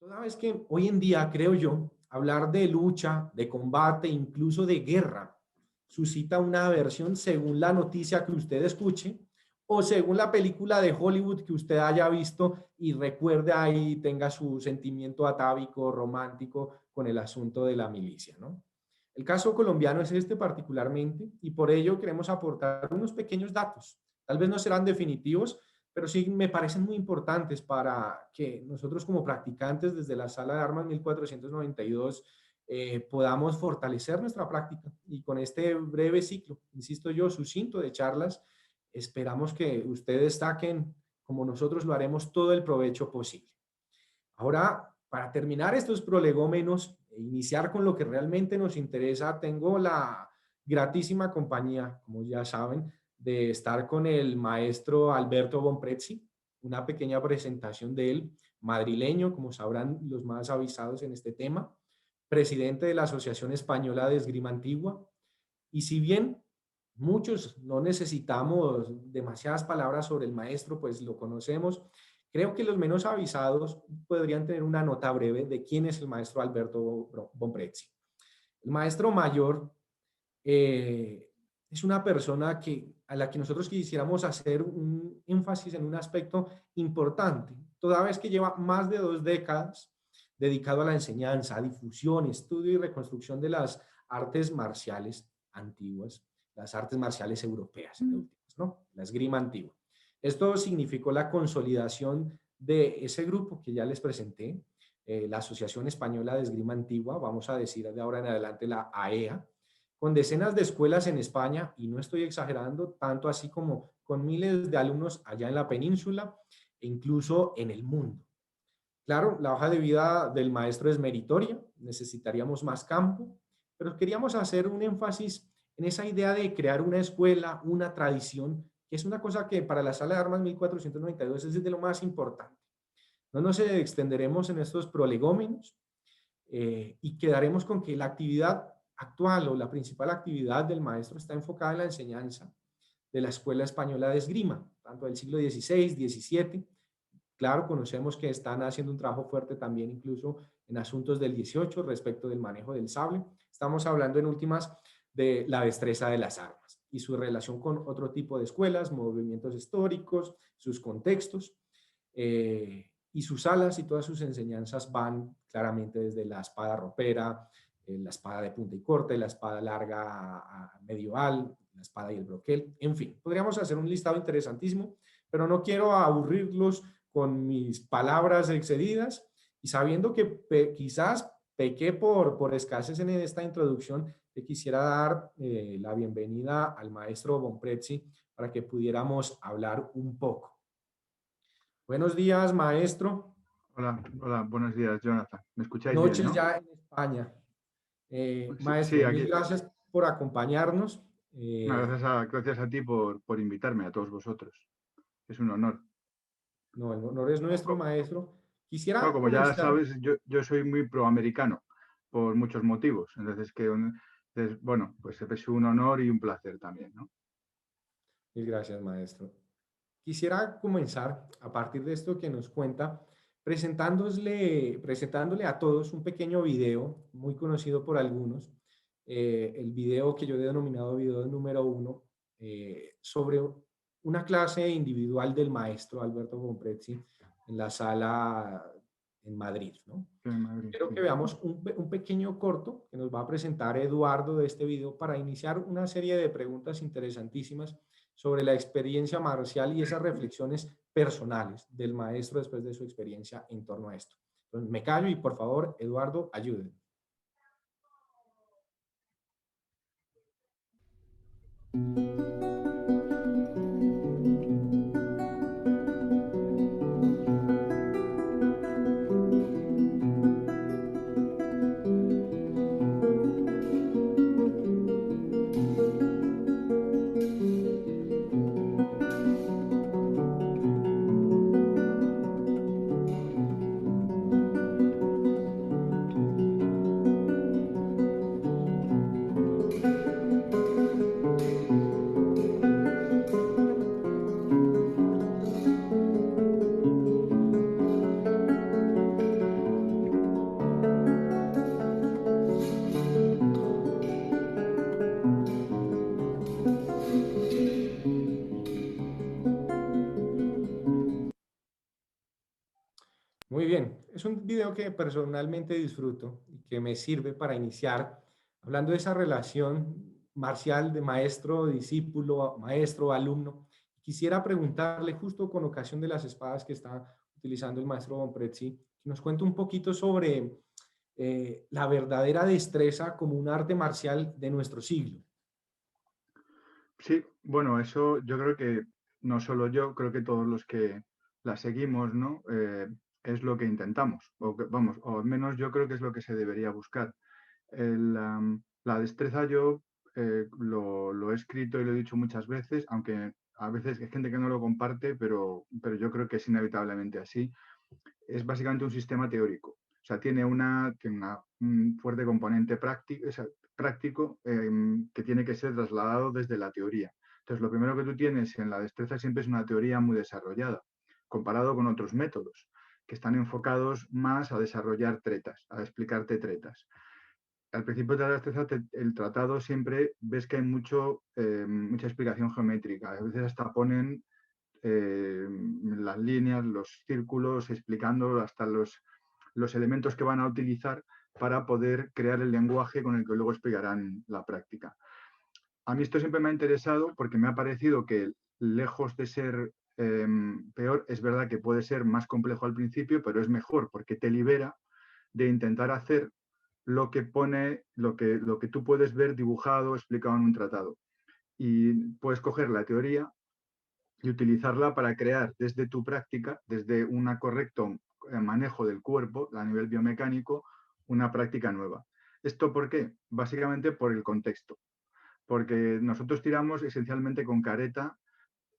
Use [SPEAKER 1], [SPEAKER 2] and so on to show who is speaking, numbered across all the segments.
[SPEAKER 1] Toda vez que hoy en día, creo yo, hablar de lucha, de combate, incluso de guerra, suscita una aversión según la noticia que usted escuche o según la película de Hollywood que usted haya visto y recuerde ahí, tenga su sentimiento atávico, romántico con el asunto de la milicia, ¿no? El caso colombiano es este particularmente y por ello queremos aportar unos pequeños datos. Tal vez no serán definitivos, pero sí me parecen muy importantes para que nosotros como practicantes desde la Sala de Armas 1492 podamos fortalecer nuestra práctica. Y con este breve ciclo, insisto yo, sucinto de charlas, esperamos que ustedes saquen, como nosotros lo haremos, todo el provecho posible. Ahora, para terminar estos prolegómenos e iniciar con lo que realmente nos interesa, tengo la gratísima compañía, como ya saben, de estar con el maestro Alberto Bonprezzi, una pequeña presentación de él, madrileño, como sabrán los más avisados en este tema, presidente de la Asociación Española de Esgrima Antigua, y si bien muchos no necesitamos demasiadas palabras sobre el maestro, pues lo conocemos, creo que los menos avisados podrían tener una nota breve de quién es el maestro Alberto Bonprezzi. El maestro mayor es una persona a la que nosotros quisiéramos hacer un énfasis en un aspecto importante, toda vez que lleva más de 2 décadas dedicado a la enseñanza, difusión, estudio y reconstrucción de las artes marciales antiguas, las artes marciales europeas, ¿no? La esgrima antigua. Esto significó la consolidación de ese grupo que ya les presenté, la Asociación Española de Esgrima Antigua, vamos a decir de ahora en adelante la AEA, con decenas de escuelas en España, y no estoy exagerando, tanto así como con miles de alumnos allá en la península e incluso en el mundo. Claro, la hoja de vida del maestro es meritoria, necesitaríamos más campo, pero queríamos hacer un énfasis en esa idea de crear una escuela, una tradición, que es una cosa que para la Sala de Armas 1492 es de lo más importante. No nos extenderemos en estos prolegómenos y quedaremos con que la actividad actual o la principal actividad del maestro está enfocada en la enseñanza de la Escuela Española de Esgrima, tanto del siglo XVI, XVII. Claro, conocemos que están haciendo un trabajo fuerte también incluso en asuntos del 18 respecto del manejo del sable. Estamos hablando en últimas de la destreza de las armas y su relación con otro tipo de escuelas, movimientos históricos, sus contextos y sus alas y todas sus enseñanzas van claramente desde la espada ropera, la espada de punta y corte, la espada larga a medieval, la espada y el broquel, en fin, podríamos hacer un listado interesantísimo, pero no quiero aburrirlos con mis palabras excedidas y sabiendo que quizás pequé por escasez en esta introducción, le quisiera dar la bienvenida al maestro Bonprezzi para que pudiéramos hablar un poco. Buenos días, maestro.
[SPEAKER 2] Hola, hola, buenos días, Jonathan. ¿Me escucháis bien,
[SPEAKER 1] Noches
[SPEAKER 2] no?
[SPEAKER 1] ya en España.
[SPEAKER 2] Sí, sí,
[SPEAKER 1] Maestro, mil
[SPEAKER 2] aquí.
[SPEAKER 1] gracias por acompañarnos.
[SPEAKER 2] Gracias a ti por invitarme, a todos vosotros. Es un honor.
[SPEAKER 1] No, el honor es nuestro,
[SPEAKER 2] Co-
[SPEAKER 1] maestro.
[SPEAKER 2] no,
[SPEAKER 1] Quisiera
[SPEAKER 2] como ya
[SPEAKER 1] comenzar.
[SPEAKER 2] sabes, yo soy muy proamericano por muchos motivos. Entonces, bueno, pues es un honor y un placer también, ¿no?
[SPEAKER 1] Mil gracias, maestro. Quisiera comenzar a partir de esto que nos cuenta, presentándole a todos un pequeño video muy conocido por algunos, el video que yo he denominado video número 1, sobre una clase individual del maestro Alberto Bonprezzi en la sala en Madrid, ¿no?
[SPEAKER 2] En Madrid,
[SPEAKER 1] Quiero
[SPEAKER 2] sí.
[SPEAKER 1] que veamos un pequeño corto que nos va a presentar Eduardo de este video para iniciar una serie de preguntas interesantísimas sobre la experiencia marcial y esas reflexiones personales del maestro después de su experiencia en torno a esto. Entonces, me callo y por favor, Eduardo, ayúdenme. Muy bien, es un video que personalmente disfruto y que me sirve para iniciar hablando de esa relación marcial de maestro-discípulo, maestro-alumno. Quisiera preguntarle, justo con ocasión de las espadas que está utilizando el maestro Von Pretzi, que nos cuente un poquito sobre la verdadera destreza como un arte marcial de nuestro siglo.
[SPEAKER 2] Sí, bueno, eso yo creo que no solo yo, creo que todos los que la seguimos, ¿no? Es lo que intentamos, vamos, o al menos yo creo que es lo que se debería buscar. La destreza yo lo he escrito y lo he dicho muchas veces, aunque a veces hay gente que no lo comparte, pero yo creo que es inevitablemente así. Es básicamente un sistema teórico. O sea, un fuerte componente práctico, práctico que tiene que ser trasladado desde la teoría. Entonces, lo primero que tú tienes en la destreza siempre es una teoría muy desarrollada, comparado con otros métodos que están enfocados más a desarrollar tretas, a explicarte tretas. Al principio de la destreza, el tratado siempre ves que hay mucha explicación geométrica. A veces hasta ponen las líneas, los círculos, explicando hasta los elementos que van a utilizar para poder crear el lenguaje con el que luego explicarán la práctica. A mí esto siempre me ha interesado porque me ha parecido que lejos de ser peor, es verdad que puede ser más complejo al principio, pero es mejor porque te libera de intentar hacer lo que pone, lo que tú puedes ver dibujado, explicado en un tratado. Y puedes coger la teoría y utilizarla para crear desde tu práctica, desde un correcto manejo del cuerpo a nivel biomecánico, una práctica nueva. ¿Esto por qué? Básicamente por el contexto, porque nosotros tiramos esencialmente con careta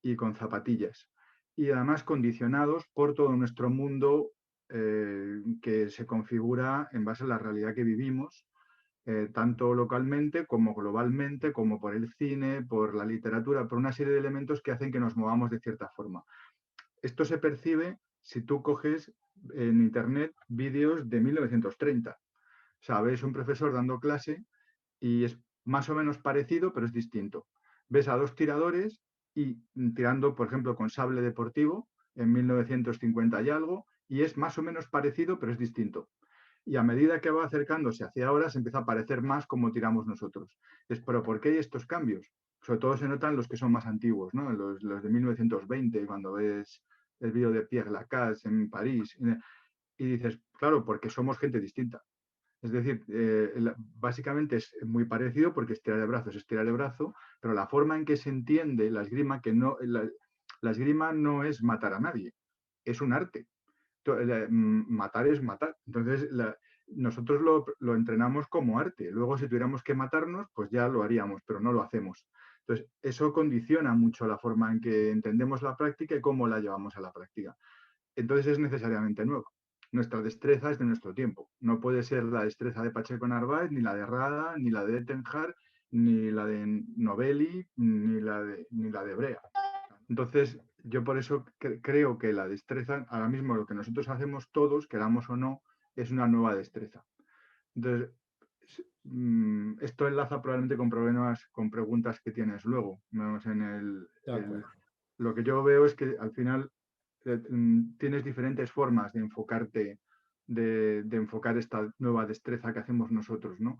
[SPEAKER 2] y con zapatillas y además condicionados por todo nuestro mundo que se configura en base a la realidad que vivimos, tanto localmente como globalmente, como por el cine, por la literatura, por una serie de elementos que hacen que nos movamos de cierta forma. Esto se percibe si tú coges en Internet vídeos de 1930. O sea, ves un profesor dando clase y es más o menos parecido, pero es distinto. Ves a dos tiradores y tirando, por ejemplo, con sable deportivo en 1950 y algo, y es más o menos parecido, pero es distinto. Y a medida que va acercándose hacia ahora, se empieza a parecer más como tiramos nosotros. Pero ¿por qué hay estos cambios? Sobre todo se notan los que son más antiguos, ¿no? Los de 1920, cuando ves el vídeo de Pierre Lacasse en París, y dices, claro, porque somos gente distinta. Es decir, básicamente es muy parecido porque estirar el brazo es estirar el brazo, pero la forma en que se entiende la esgrima, la esgrima no es matar a nadie, es un arte. Matar es matar. Entonces, nosotros lo entrenamos como arte. Luego, si tuviéramos que matarnos, pues ya lo haríamos, pero no lo hacemos. Entonces, eso condiciona mucho la forma en que entendemos la práctica y cómo la llevamos a la práctica. Entonces, es necesariamente nuevo. Nuestra destreza es de nuestro tiempo. No puede ser la destreza de Pacheco Narváez, ni la de Rada, ni la de Ettenhard, ni la de Novelli, ni la de Brea. Entonces, yo por eso creo que la destreza, ahora mismo lo que nosotros hacemos todos, queramos o no, es una nueva destreza. Entonces, esto enlaza probablemente con problemas, con preguntas que tienes luego.
[SPEAKER 1] De acuerdo.
[SPEAKER 2] Lo que yo veo es que al final tienes diferentes formas de enfocarte, de enfocar esta nueva destreza que hacemos nosotros, ¿no?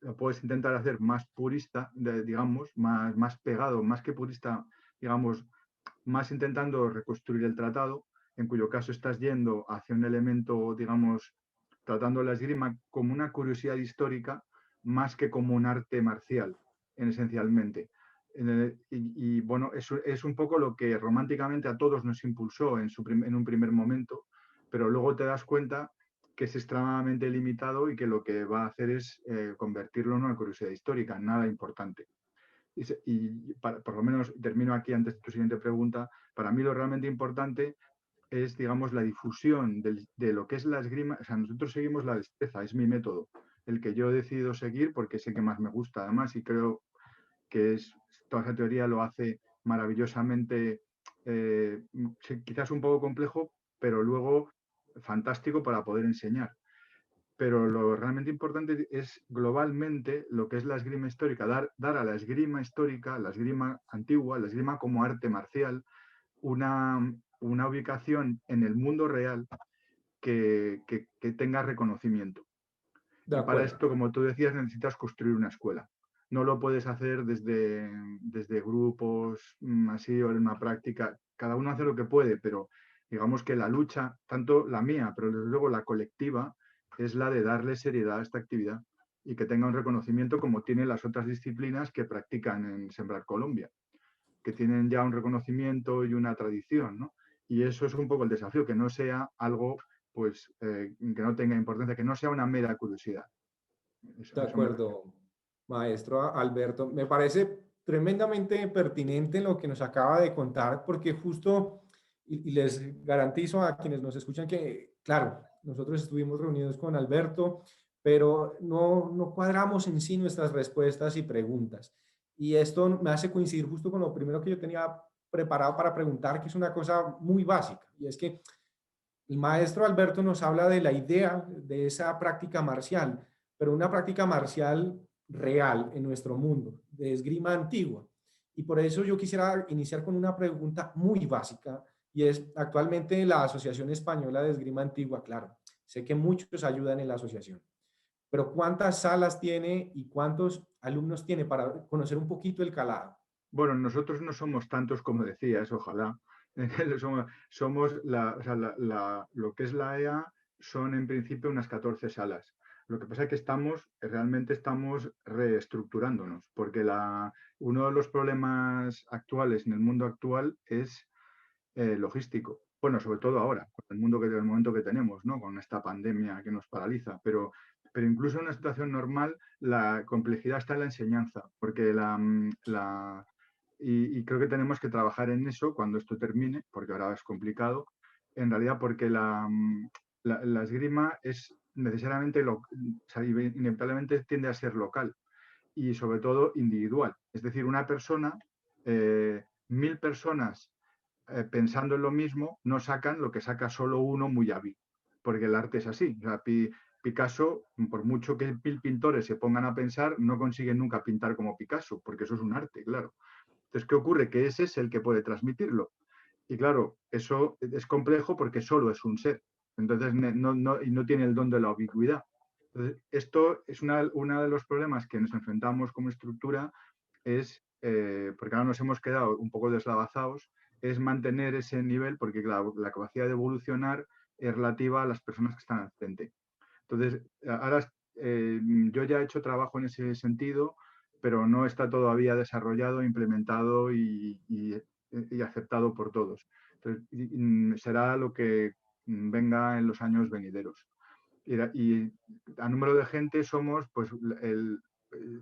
[SPEAKER 2] Lo puedes intentar hacer más purista, digamos, más pegado, más que purista, digamos, más intentando reconstruir el tratado, en cuyo caso estás yendo hacia un elemento, digamos, tratando la esgrima como una curiosidad histórica más que como un arte marcial, esencialmente. Bueno, eso es un poco lo que románticamente a todos nos impulsó en un primer momento, pero luego te das cuenta que es extremadamente limitado y que lo que va a hacer es convertirlo en una curiosidad histórica, nada importante. Por lo menos termino aquí antes de tu siguiente pregunta, para mí lo realmente importante es, digamos, la difusión de lo que es la esgrima. O sea, nosotros seguimos la destreza, es mi método, el que yo he decidido seguir porque es el que más me gusta además y creo que toda esa teoría lo hace maravillosamente, quizás un poco complejo, pero luego fantástico para poder enseñar. Pero lo realmente importante es globalmente lo que es la esgrima histórica, dar a la esgrima histórica, la esgrima antigua, la esgrima como arte marcial, una ubicación en el mundo real que tenga reconocimiento.
[SPEAKER 1] De
[SPEAKER 2] Y para
[SPEAKER 1] acuerdo.
[SPEAKER 2] esto, como tú decías, necesitas construir una escuela. No lo puedes hacer desde grupos así o en una práctica. Cada uno hace lo que puede, pero digamos que la lucha, tanto la mía, pero desde luego la colectiva, es la de darle seriedad a esta actividad y que tenga un reconocimiento como tienen las otras disciplinas que practican en Sembrar Colombia, que tienen ya un reconocimiento y una tradición, ¿no? Y eso es un poco el desafío, que no sea algo, pues, que no tenga importancia, que no sea una mera curiosidad.
[SPEAKER 1] De
[SPEAKER 2] A eso me refiero.
[SPEAKER 1] acuerdo, maestro Alberto. Me parece tremendamente pertinente lo que nos acaba de contar, porque justo, y les garantizo a quienes nos escuchan que, claro, nosotros estuvimos reunidos con Alberto, pero no cuadramos en sí nuestras respuestas y preguntas. Y esto me hace coincidir justo con lo primero que yo tenía preparado para preguntar, que es una cosa muy básica, y es que el maestro Alberto nos habla de la idea de esa práctica marcial, pero una práctica marcial real en nuestro mundo, de esgrima antigua. Y por eso yo quisiera iniciar con una pregunta muy básica, y es, actualmente la Asociación Española de Esgrima Antigua, claro, sé que muchos ayudan en la asociación, pero ¿cuántas salas tiene y cuántos alumnos tiene para conocer un poquito el calado?
[SPEAKER 2] Bueno, nosotros no somos tantos como decías, ojalá. Somos o sea, lo que es la EA son en principio unas 14 salas. Lo que pasa es que realmente estamos reestructurándonos, porque uno de los problemas actuales en el mundo actual es logístico. Bueno, sobre todo ahora, con el momento que tenemos, ¿no? Con esta pandemia que nos paraliza, pero incluso en una situación normal la complejidad está en la enseñanza, porque y creo que tenemos que trabajar en eso cuando esto termine, porque ahora es complicado, en realidad porque la esgrima es necesariamente, o sea, inevitablemente tiende a ser local y sobre todo individual. Es decir, una persona, 1000 personas pensando en lo mismo, no sacan lo que saca solo uno muy hábil, porque el arte es así. O sea, Picasso, por mucho que pintores se pongan a pensar, no consiguen nunca pintar como Picasso, porque eso es un arte, claro. Entonces, ¿qué ocurre? Que ese es el que puede transmitirlo. Y claro, eso es complejo porque solo es un ser. Entonces, y no tiene el don de la ubicuidad. Entonces, esto es una de los problemas que nos enfrentamos como estructura, porque ahora nos hemos quedado un poco deslavazados, es mantener ese nivel, porque claro, la capacidad de evolucionar es relativa a las personas que están al frente. Entonces, ahora yo ya he hecho trabajo en ese sentido, pero no está todavía desarrollado, implementado y aceptado por todos. Entonces, será lo que venga en los años venideros. Y a número de gente somos pues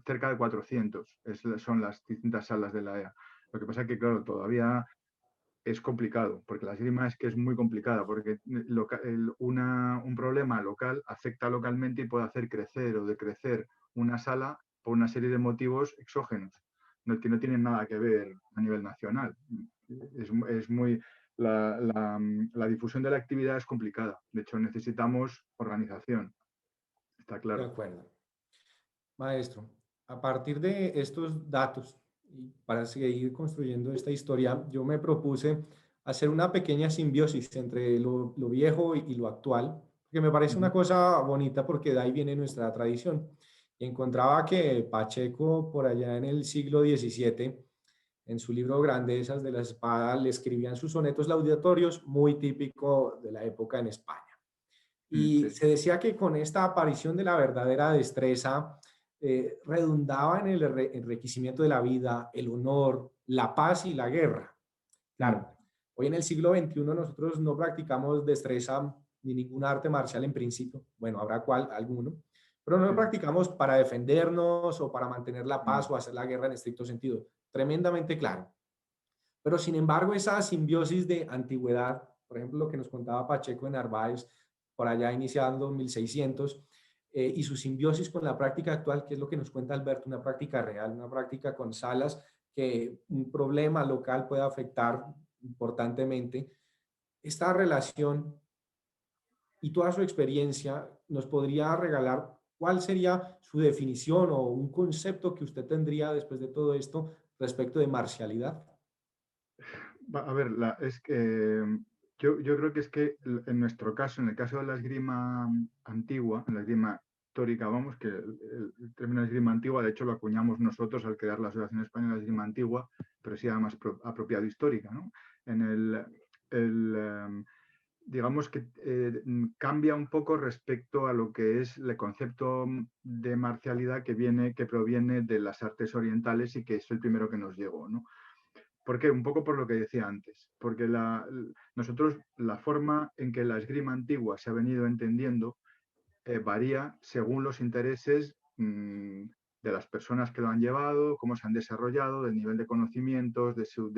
[SPEAKER 2] cerca de 400, son las distintas salas de la EA. Lo que pasa es que, claro, todavía es complicado, porque la esgrima es que es muy complicada, porque un problema local afecta localmente y puede hacer crecer o decrecer una sala por una serie de motivos exógenos, que no tienen nada que ver a nivel nacional. Es muy, la difusión de la actividad es complicada. De hecho, necesitamos organización, está
[SPEAKER 1] De
[SPEAKER 2] claro.
[SPEAKER 1] acuerdo. Maestro, a partir de estos datos y para seguir construyendo esta historia, yo me propuse hacer una pequeña simbiosis entre lo viejo y lo actual, que me parece una
[SPEAKER 2] Ujú.
[SPEAKER 1] cosa bonita porque de ahí viene nuestra tradición. Y encontraba que Pacheco, por allá en el siglo XVII, en su libro Grandezas de la Espada, le escribían sus sonetos laudatorios, muy típico de la época en España. Y
[SPEAKER 2] Sí.
[SPEAKER 1] se decía que con esta aparición de la verdadera destreza, redundaba en el enriquecimiento de la vida, el honor, la paz y la guerra.
[SPEAKER 2] Mm,
[SPEAKER 1] Claro, hoy en el siglo XXI nosotros no practicamos destreza ni ningún arte marcial en principio. Bueno, habrá cual, alguno, pero no lo
[SPEAKER 2] sí.
[SPEAKER 1] practicamos para defendernos o para mantener la
[SPEAKER 2] Mm,
[SPEAKER 1] paz o hacer la guerra en estricto sentido. Tremendamente claro. Pero sin embargo, esa simbiosis de antigüedad, por ejemplo, lo que nos contaba Pacheco en Narváez, por allá iniciando 1600, y su simbiosis con la práctica actual, que es lo que nos cuenta Alberto, una práctica real, una práctica con salas que un problema local puede afectar importantemente. Esta relación y toda su experiencia nos podría regalar cuál sería su definición o un concepto que usted tendría después de todo esto respecto de marcialidad.
[SPEAKER 2] A ver, es que Yo creo que es que en nuestro caso, en el caso de la esgrima antigua, en la esgrima histórica, vamos, que el término esgrima antigua, de hecho, lo acuñamos nosotros al crear la Asociación Española de Esgrima Antigua, pero sí además apropiado histórica, ¿no? En digamos que cambia un poco respecto a lo que es el concepto de marcialidad que proviene de las artes orientales y que es el primero que nos llegó, ¿no? ¿Por qué? Un poco por lo que decía antes, porque nosotros la forma en que la esgrima antigua se ha venido entendiendo varía según los intereses de las personas que lo han llevado, cómo se han desarrollado, del nivel de conocimientos, de su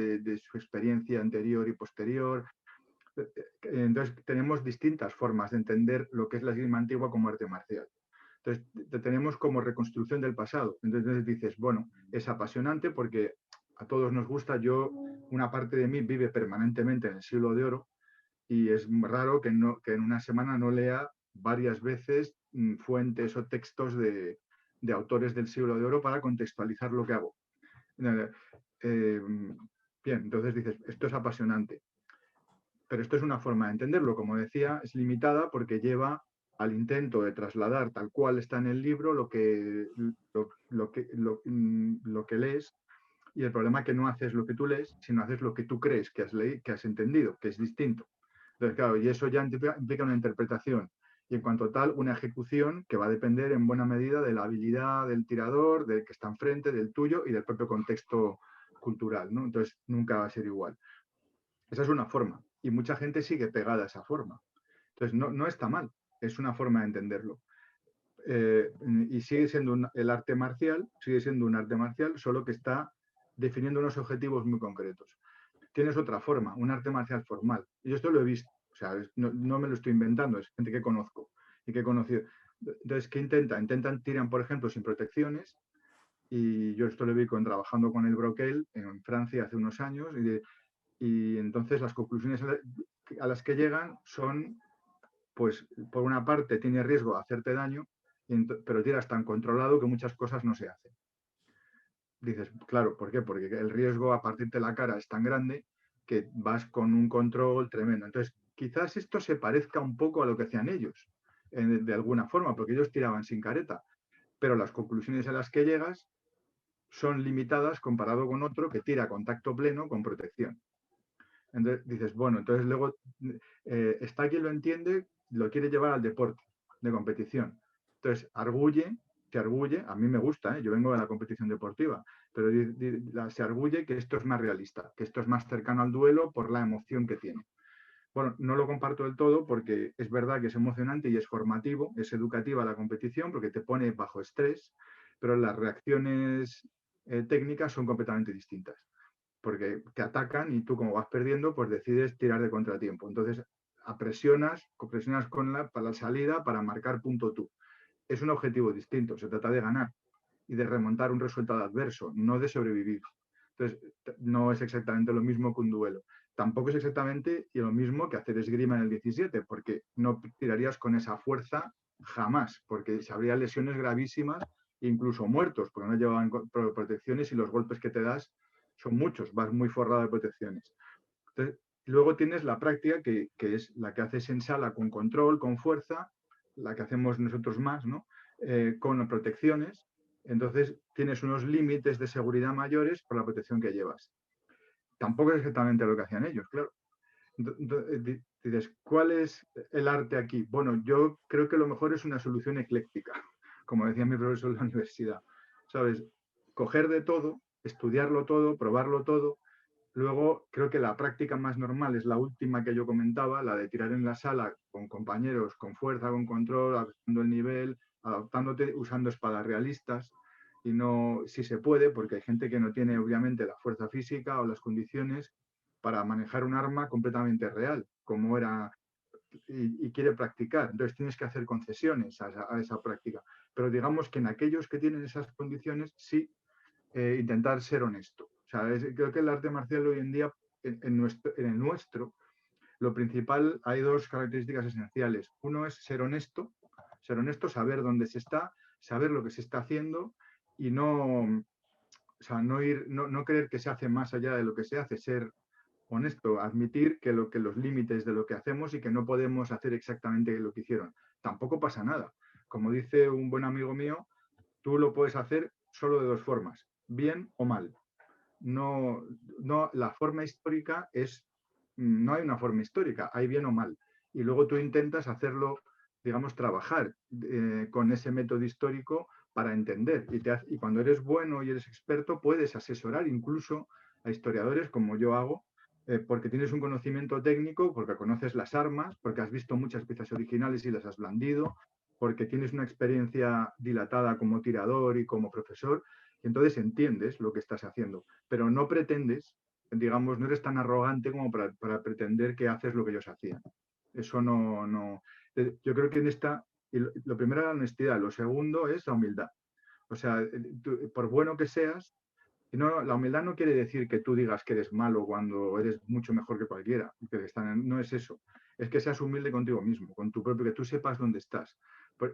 [SPEAKER 2] experiencia anterior y posterior. Entonces, tenemos distintas formas de entender lo que es la esgrima antigua como arte marcial. Entonces, tenemos como reconstrucción del pasado. Entonces dices, bueno, es apasionante porque a todos nos gusta. Una parte de mí vive permanentemente en el siglo de oro y es raro que en una semana no lea varias veces fuentes o textos de autores del siglo de oro para contextualizar lo que hago. Eh, bien, entonces dices, esto es apasionante. Pero esto es una forma de entenderlo. Como decía, es limitada porque lleva al intento de trasladar tal cual está en el libro lo que lees, y el problema es que no haces lo que tú lees, sino haces lo que tú crees que has leído, que has entendido, que es distinto. Entonces, claro, y eso ya implica una interpretación. Y en cuanto a tal, una ejecución que va a depender en buena medida de la habilidad del tirador, del que está enfrente, del tuyo y del propio contexto cultural, ¿no? Entonces, nunca va a ser igual. Esa es una forma. Y mucha gente sigue pegada a esa forma. Entonces, no está mal. Es una forma de entenderlo. Y sigue siendo el arte marcial, sigue siendo un arte marcial, solo que está definiendo unos objetivos muy concretos. Tienes otra forma, un arte marcial formal. Y yo esto lo he visto, o sea, no me lo estoy inventando, es gente que conozco y que he conocido. Entonces, ¿qué intentan? Tiran, por ejemplo, sin protecciones, y yo esto lo vi trabajando con el Broquel en Francia hace unos años, y entonces las conclusiones a las que llegan son, pues, por una parte tiene riesgo de hacerte daño, pero tiras tan controlado que muchas cosas no se hacen. Dices, claro, ¿por qué? Porque el riesgo a partirte la cara es tan grande que vas con un control tremendo. Entonces, quizás esto se parezca un poco a lo que hacían ellos, de alguna forma, porque ellos tiraban sin careta, pero las conclusiones a las que llegas son limitadas comparado con otro que tira a contacto pleno con protección. Entonces dices, bueno, entonces luego está quien lo entiende, lo quiere llevar al deporte de competición. Entonces, se arguye, a mí me gusta, yo vengo de la competición deportiva, pero se arguye que esto es más realista, que esto es más cercano al duelo por la emoción que tiene. Bueno, no lo comparto del todo porque es verdad que es emocionante y es formativo, es educativa la competición porque te pone bajo estrés, pero las reacciones técnicas son completamente distintas porque te atacan y tú como vas perdiendo, pues decides tirar de contratiempo. Entonces, presionas para la salida para marcar punto tú. Es un objetivo distinto, se trata de ganar y de remontar un resultado adverso, no de sobrevivir. Entonces, no es exactamente lo mismo que un duelo. Tampoco es exactamente lo mismo que hacer esgrima en el 17, porque no tirarías con esa fuerza jamás, porque se habría lesiones gravísimas, incluso muertos, porque no llevaban protecciones y los golpes que te das son muchos, vas muy forrado de protecciones. Entonces, luego tienes la práctica, que es la que haces en sala con control, con fuerza, la que hacemos nosotros más, ¿no? Con protecciones. Entonces, tienes unos límites de seguridad mayores por la protección que llevas. Tampoco es exactamente lo que hacían ellos, claro. Dices, ¿cuál es el arte aquí? Bueno, yo creo que lo mejor es una solución ecléctica, como decía mi profesor en la universidad. ¿Sabes? Coger de todo, estudiarlo todo, probarlo todo. Luego, creo que la práctica más normal es la última que yo comentaba, la de tirar en la sala con compañeros, con fuerza, con control, adaptando el nivel, adaptándote, usando espadas realistas. Y no, si se puede, porque hay gente que no tiene obviamente la fuerza física o las condiciones para manejar un arma completamente real, como era, y quiere practicar. Entonces tienes que hacer concesiones a esa práctica. Pero digamos que en aquellos que tienen esas condiciones, sí intentar ser honesto. O sea, creo que el arte marcial hoy en día, en el nuestro, lo principal, hay dos características esenciales. Uno es ser honesto, saber dónde se está, saber lo que se está haciendo y no, o sea, no creer que se hace más allá de lo que se hace, ser honesto, admitir que los límites de lo que hacemos y que no podemos hacer exactamente lo que hicieron. Tampoco pasa nada. Como dice un buen amigo mío, tú lo puedes hacer solo de dos formas, bien o mal. No, no, la forma histórica es, no hay una forma histórica, hay bien o mal. Y luego tú intentas hacerlo, digamos, trabajar con ese método histórico para entender. Y cuando eres bueno y eres experto, puedes asesorar incluso a historiadores, como yo hago, porque tienes un conocimiento técnico, porque conoces las armas, porque has visto muchas piezas originales y las has blandido, porque tienes una experiencia dilatada como tirador y como profesor, y entonces entiendes lo que estás haciendo, pero no pretendes, digamos, no eres tan arrogante como para pretender que haces lo que ellos hacían. Eso no. Yo creo que en esta, lo primero es la honestidad, lo segundo es la humildad. O sea, por bueno que seas, no, la humildad no quiere decir que tú digas que eres malo cuando eres mucho mejor que cualquiera, no es eso. Es que seas humilde contigo mismo, con tu propio, que tú sepas dónde estás.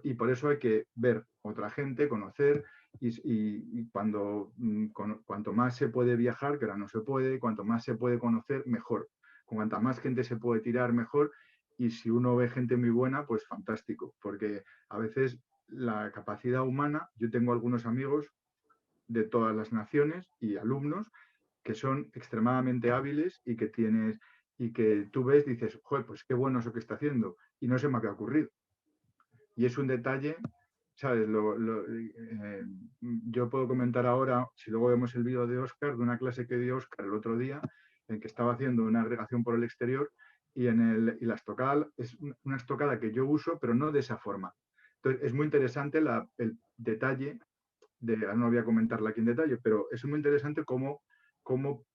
[SPEAKER 2] Y por eso hay que ver otra gente, conocer, y cuanto más se puede viajar, que ahora no se puede, cuanto más se puede conocer, mejor. Con cuanta más gente se puede tirar, mejor. Y si uno ve gente muy buena, pues fantástico, porque a veces la capacidad humana, yo tengo algunos amigos de todas las naciones y alumnos que son extremadamente hábiles y que tú ves, dices, joder, pues qué bueno eso que está haciendo y no se me había ocurrido. Y es un detalle, ¿sabes? Yo puedo comentar ahora, si luego vemos el vídeo de Oscar, de una clase que dio Oscar el otro día, en que estaba haciendo una agregación por el exterior y la estocada es una estocada que yo uso, pero no de esa forma. Entonces, es muy interesante el detalle no voy a comentarla aquí en detalle, pero es muy interesante cómo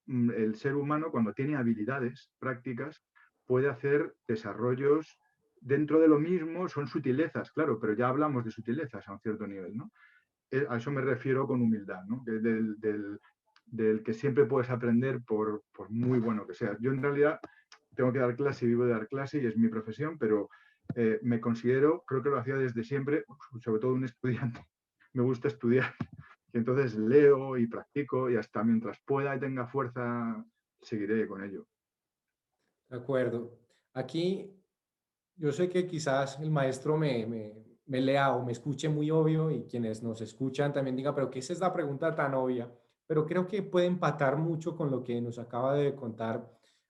[SPEAKER 2] el ser humano, cuando tiene habilidades prácticas, puede hacer desarrollos dentro de lo mismo, son sutilezas, claro, pero ya hablamos de sutilezas a un cierto nivel, ¿no? A eso me refiero con humildad, ¿no? Del que siempre puedes aprender por muy bueno que sea. Yo en realidad tengo que dar clase y vivo de dar clase y es mi profesión, pero me considero, creo que lo hacía desde siempre, sobre todo un estudiante, me gusta estudiar. Y entonces leo y practico y hasta mientras pueda y tenga fuerza, seguiré con ello.
[SPEAKER 1] De acuerdo. Aquí yo sé que quizás el maestro me lea o me escuche muy obvio y quienes nos escuchan también digan, pero ¿qué es esta pregunta tan obvia? Pero creo que puede empatar mucho con lo que nos acaba de contar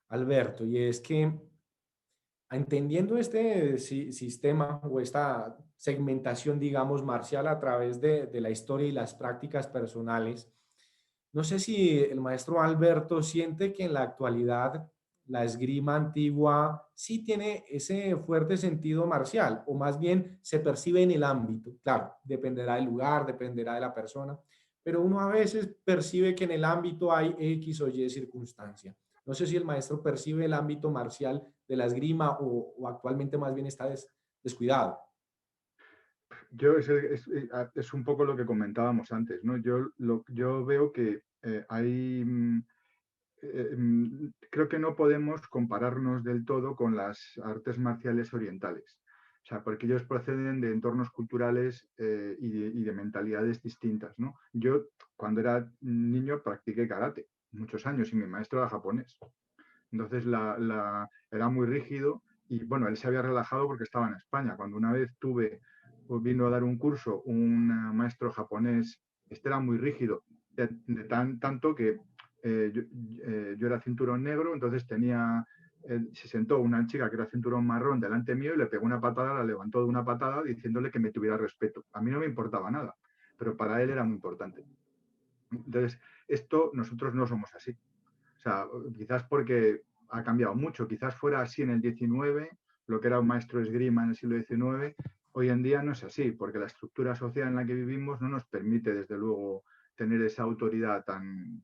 [SPEAKER 1] Alberto, y es que entendiendo este sistema o esta segmentación, digamos, marcial a través de la historia y las prácticas personales, no sé si el maestro Alberto siente que en la actualidad la esgrima antigua sí tiene ese fuerte sentido marcial, o más bien se percibe en el ámbito. Claro, dependerá del lugar, dependerá de la persona, pero uno a veces percibe que en el ámbito hay X o Y circunstancia. No sé si el maestro percibe el ámbito marcial de la esgrima o actualmente más bien está descuidado.
[SPEAKER 2] Es un poco lo que comentábamos antes, ¿no? Yo veo que creo que no podemos compararnos del todo con las artes marciales orientales. O sea, porque ellos proceden de entornos culturales y de mentalidades distintas, ¿no? Yo, cuando era niño, practiqué karate muchos años y mi maestro era japonés. Entonces era muy rígido y bueno, él se había relajado porque estaba en España. Cuando una vez vino a dar un curso un maestro japonés, este era muy rígido, tanto que yo era cinturón negro, entonces se sentó una chica que era cinturón marrón delante mío y le pegó una patada, la levantó de una patada diciéndole que me tuviera respeto. A mí no me importaba nada, pero para él era muy importante. Entonces, nosotros no somos así. O sea, quizás porque ha cambiado mucho, quizás fuera así en el 19, lo que era un maestro esgrima en el siglo XIX, hoy en día no es así, porque la estructura social en la que vivimos no nos permite, desde luego, tener esa autoridad tan.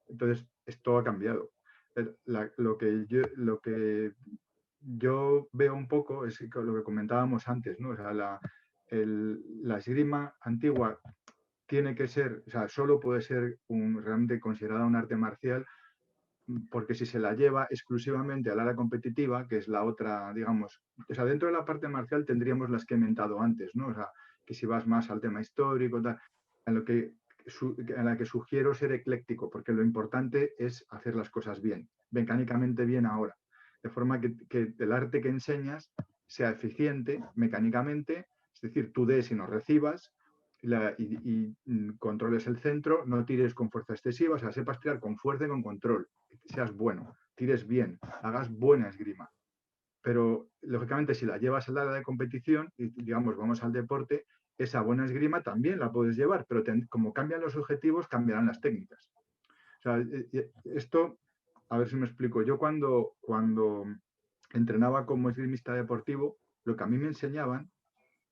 [SPEAKER 2] Entonces, esto ha cambiado. Lo que yo veo un poco es lo que comentábamos antes, ¿no? O sea, la esgrima antigua tiene que ser, o sea, solo puede ser realmente considerada un arte marcial porque si se la lleva exclusivamente al área competitiva, que es la otra, digamos, o sea, dentro de la parte marcial tendríamos las que he mentado antes, ¿no? O sea, que si vas más al tema histórico, tal, en la que sugiero ser ecléctico, porque lo importante es hacer las cosas bien. mecánicamente bien ahora. De forma que el arte que enseñas sea eficiente mecánicamente, es decir, tú des y no recibas, controles el centro, no tires con fuerza excesiva, o sea, sepas tirar con fuerza y con control, seas bueno, tires bien, hagas buena esgrima. Pero, lógicamente, si la llevas al área de competición y, digamos, vamos al deporte, esa buena esgrima también la puedes llevar, pero como cambian los objetivos, cambiarán las técnicas. O sea, esto, a ver si me explico. Yo cuando entrenaba como esgrimista deportivo, lo que a mí me enseñaban,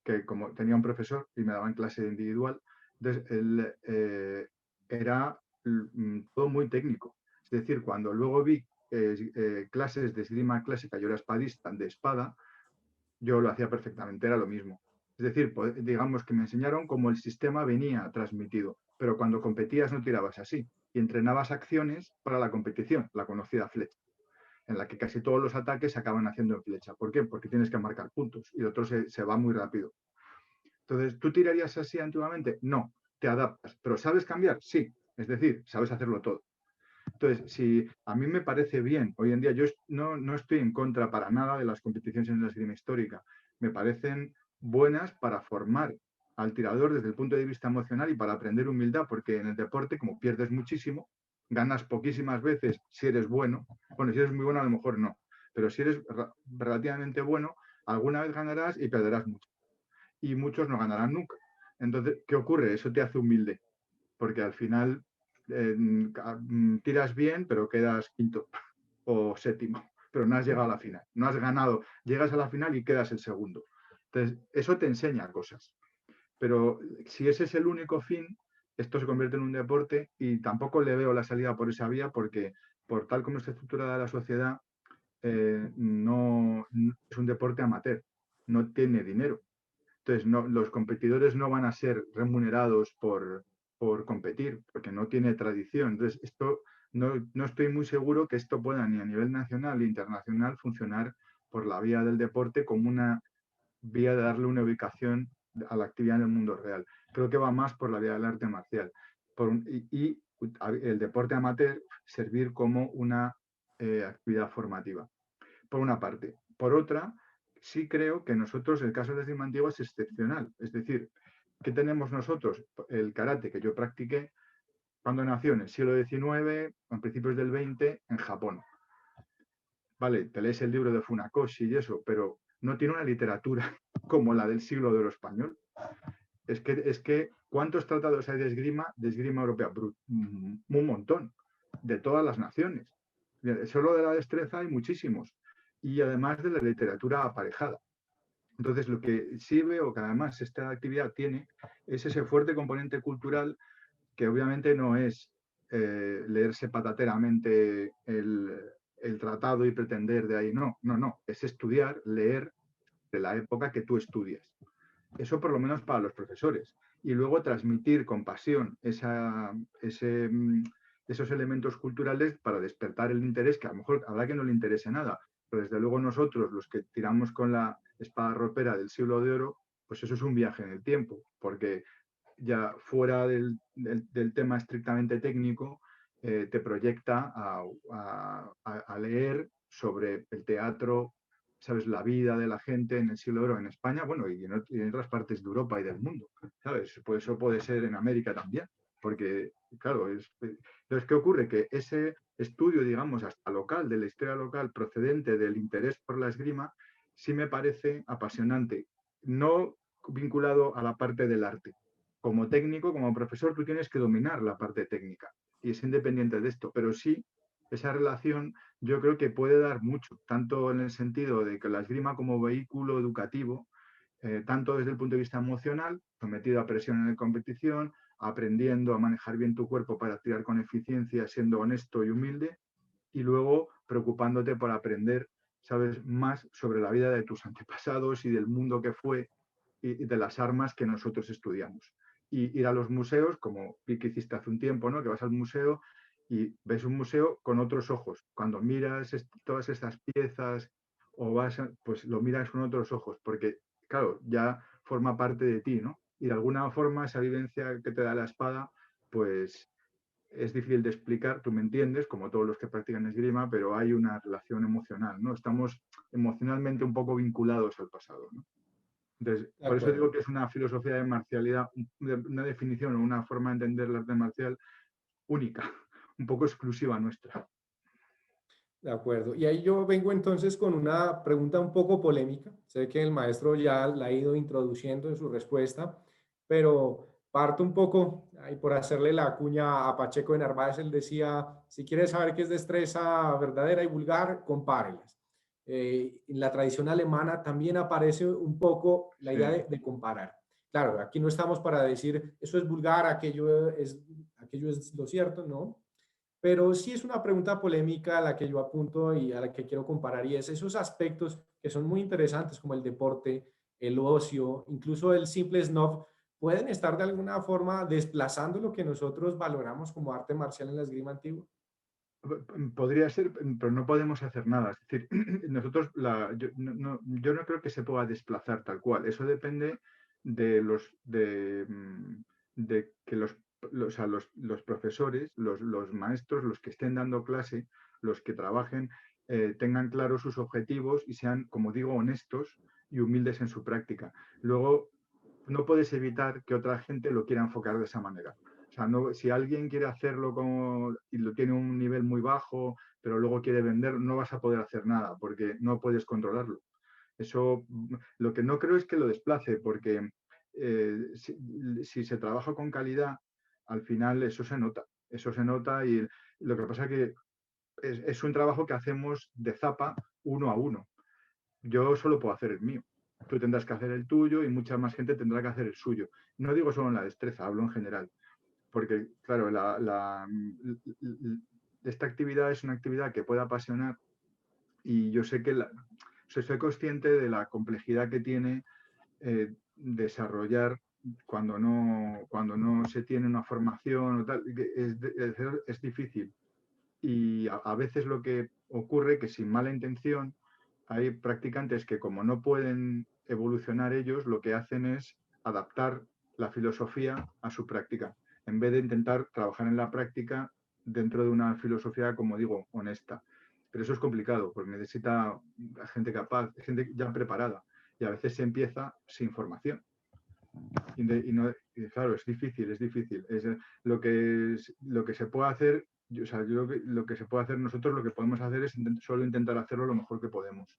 [SPEAKER 2] que como tenía un profesor y me daban clase individual, era todo muy técnico. Es decir, cuando luego vi clases de esgrima clásica, yo era espadista de espada, yo lo hacía perfectamente, era lo mismo. Es decir, digamos que me enseñaron cómo el sistema venía transmitido, pero cuando competías no tirabas así y entrenabas acciones para la competición, la conocida flecha, en la que casi todos los ataques se acaban haciendo en flecha. ¿Por qué? Porque tienes que marcar puntos y el otro se va muy rápido. Entonces, ¿tú tirarías así antiguamente? No, te adaptas. ¿Pero sabes cambiar? Sí. Es decir, sabes hacerlo todo. Entonces, si a mí me parece bien, hoy en día yo no estoy en contra para nada de las competiciones en la esgrima histórica. Me parecen buenas para formar al tirador desde el punto de vista emocional y para aprender humildad, porque en el deporte, como pierdes muchísimo, ganas poquísimas veces si eres bueno. Bueno, si eres muy bueno a lo mejor no, pero si eres relativamente bueno, alguna vez ganarás y perderás mucho. Y muchos no ganarán nunca. Entonces, ¿qué ocurre? Eso te hace humilde, porque al final tiras bien, pero quedas quinto o séptimo, pero no has llegado a la final, no has ganado, llegas a la final y quedas el segundo. Entonces, eso te enseña cosas, pero si ese es el único fin, esto se convierte en un deporte y tampoco le veo la salida por esa vía porque por tal como está estructurada la sociedad, no es un deporte amateur, no tiene dinero. Entonces, los competidores no van a ser remunerados por competir, porque no tiene tradición. Entonces, esto no estoy muy seguro que esto pueda ni a nivel nacional ni internacional funcionar por la vía del deporte como una vía de darle una ubicación a la actividad en el mundo real. Creo que va más por la vía del arte marcial. Y el deporte amateur servir como una actividad formativa, por una parte. Por otra, sí creo que nosotros, el caso de la esgrima antigua es excepcional. Es decir, ¿qué tenemos nosotros? El karate que yo practiqué cuando nació en el siglo XIX, en principios del XX, en Japón. Vale, te lees el libro de Funakoshi y eso, pero no tiene una literatura como la del siglo de oro español. Es que ¿cuántos tratados hay de esgrima europea? Un montón, de todas las naciones. Solo de la destreza hay muchísimos. Y además de la literatura aparejada. Entonces, lo que sí veo que además esta actividad tiene es ese fuerte componente cultural que obviamente no es leerse patateramente el tratado y pretender de ahí. No, no, no. Es estudiar, leer de la época que tú estudias. Eso por lo menos para los profesores. Y luego transmitir con pasión esos elementos culturales para despertar el interés, que a lo mejor habrá que no le interese nada, pero desde luego nosotros, los que tiramos con la espada ropera del siglo de oro, pues eso es un viaje en el tiempo, porque ya fuera del tema estrictamente técnico, te proyecta a leer sobre el teatro, ¿sabes? La vida de la gente en el siglo de oro en España, bueno, y en otras partes de Europa y del mundo, ¿sabes? Pues eso puede ser en América también, porque, claro, entonces, ¿qué ocurre? Que ese estudio, digamos, hasta local, de la historia local, procedente del interés por la esgrima, sí me parece apasionante, no vinculado a la parte del arte. Como técnico, como profesor, tú tienes que dominar la parte técnica y es independiente de esto, pero sí, esa relación yo creo que puede dar mucho, tanto en el sentido de que la esgrima como vehículo educativo, tanto desde el punto de vista emocional, sometido a presión en la competición, aprendiendo a manejar bien tu cuerpo para tirar con eficiencia, siendo honesto y humilde, y luego preocupándote por aprender, sabes, más sobre la vida de tus antepasados y del mundo que fue y de las armas que nosotros estudiamos. Y ir a los museos, como vi que hiciste hace un tiempo, ¿no? Que vas al museo y ves un museo con otros ojos. Cuando miras todas estas piezas o pues lo miras con otros ojos, porque, claro, ya forma parte de ti, ¿no? Y de alguna forma esa vivencia que te da la espada, pues es difícil de explicar, tú me entiendes, como todos los que practican esgrima, pero hay una relación emocional, ¿no? Estamos emocionalmente un poco vinculados al pasado, ¿no? Entonces,
[SPEAKER 1] De
[SPEAKER 2] por eso
[SPEAKER 1] acuerdo.
[SPEAKER 2] digo que es una filosofía de marcialidad, una definición o una forma de entender el arte marcial única, un poco exclusiva nuestra.
[SPEAKER 1] De acuerdo. Y ahí yo vengo entonces con una pregunta un poco polémica. Sé que el maestro ya la ha ido introduciendo en su respuesta, pero parto un poco, ahí por hacerle la cuña a Pacheco de Narváez, él decía, si quieres saber qué es destreza verdadera y vulgar, compárelas. En la tradición alemana también aparece un poco la idea
[SPEAKER 2] Sí.
[SPEAKER 1] de comparar. Claro, aquí no estamos para decir, eso es vulgar, aquello es lo cierto, ¿no? Pero sí es una pregunta polémica a la que yo apunto y a la que quiero comparar, y es esos aspectos que son muy interesantes, como el deporte, el ocio, incluso el simple snob, pueden estar de alguna forma desplazando lo que nosotros valoramos como arte marcial en la esgrima antigua.
[SPEAKER 2] Podría ser, pero no podemos hacer nada. Es decir, nosotros, yo no creo que se pueda desplazar tal cual. Eso depende de de que o sea, los profesores, los maestros, los que estén dando clase, los que trabajen, tengan claros sus objetivos y sean, como digo, honestos y humildes en su práctica. Luego, no puedes evitar que otra gente lo quiera enfocar de esa manera. O sea, no, si alguien quiere hacerlo como, y lo tiene un nivel muy bajo, pero luego quiere vender, no vas a poder hacer nada porque no puedes controlarlo. Eso, lo que no creo es que lo desplace, porque si se trabaja con calidad, al final eso se nota y lo que pasa es que es un trabajo que hacemos de zapa uno a uno. Yo solo puedo hacer el mío. Tú tendrás que hacer el tuyo y mucha más gente tendrá que hacer el suyo. No digo solo en la destreza, hablo en general. Porque, claro, esta actividad es una actividad que puede apasionar y yo sé que soy consciente de la complejidad que tiene desarrollar cuando no se tiene una formación o tal. Es difícil. Y a veces lo que ocurre que sin mala intención hay practicantes que como no pueden evolucionar ellos, lo que hacen es adaptar la filosofía a su práctica, en vez de intentar trabajar en la práctica dentro de una filosofía, como digo, honesta. Pero eso es complicado, porque necesita gente capaz, gente ya preparada, y a veces se empieza sin formación. Y claro, es difícil, es difícil. Lo que se puede hacer, o sea, lo que se puede hacer nosotros, lo que podemos hacer es solo intentar hacerlo lo mejor que podemos.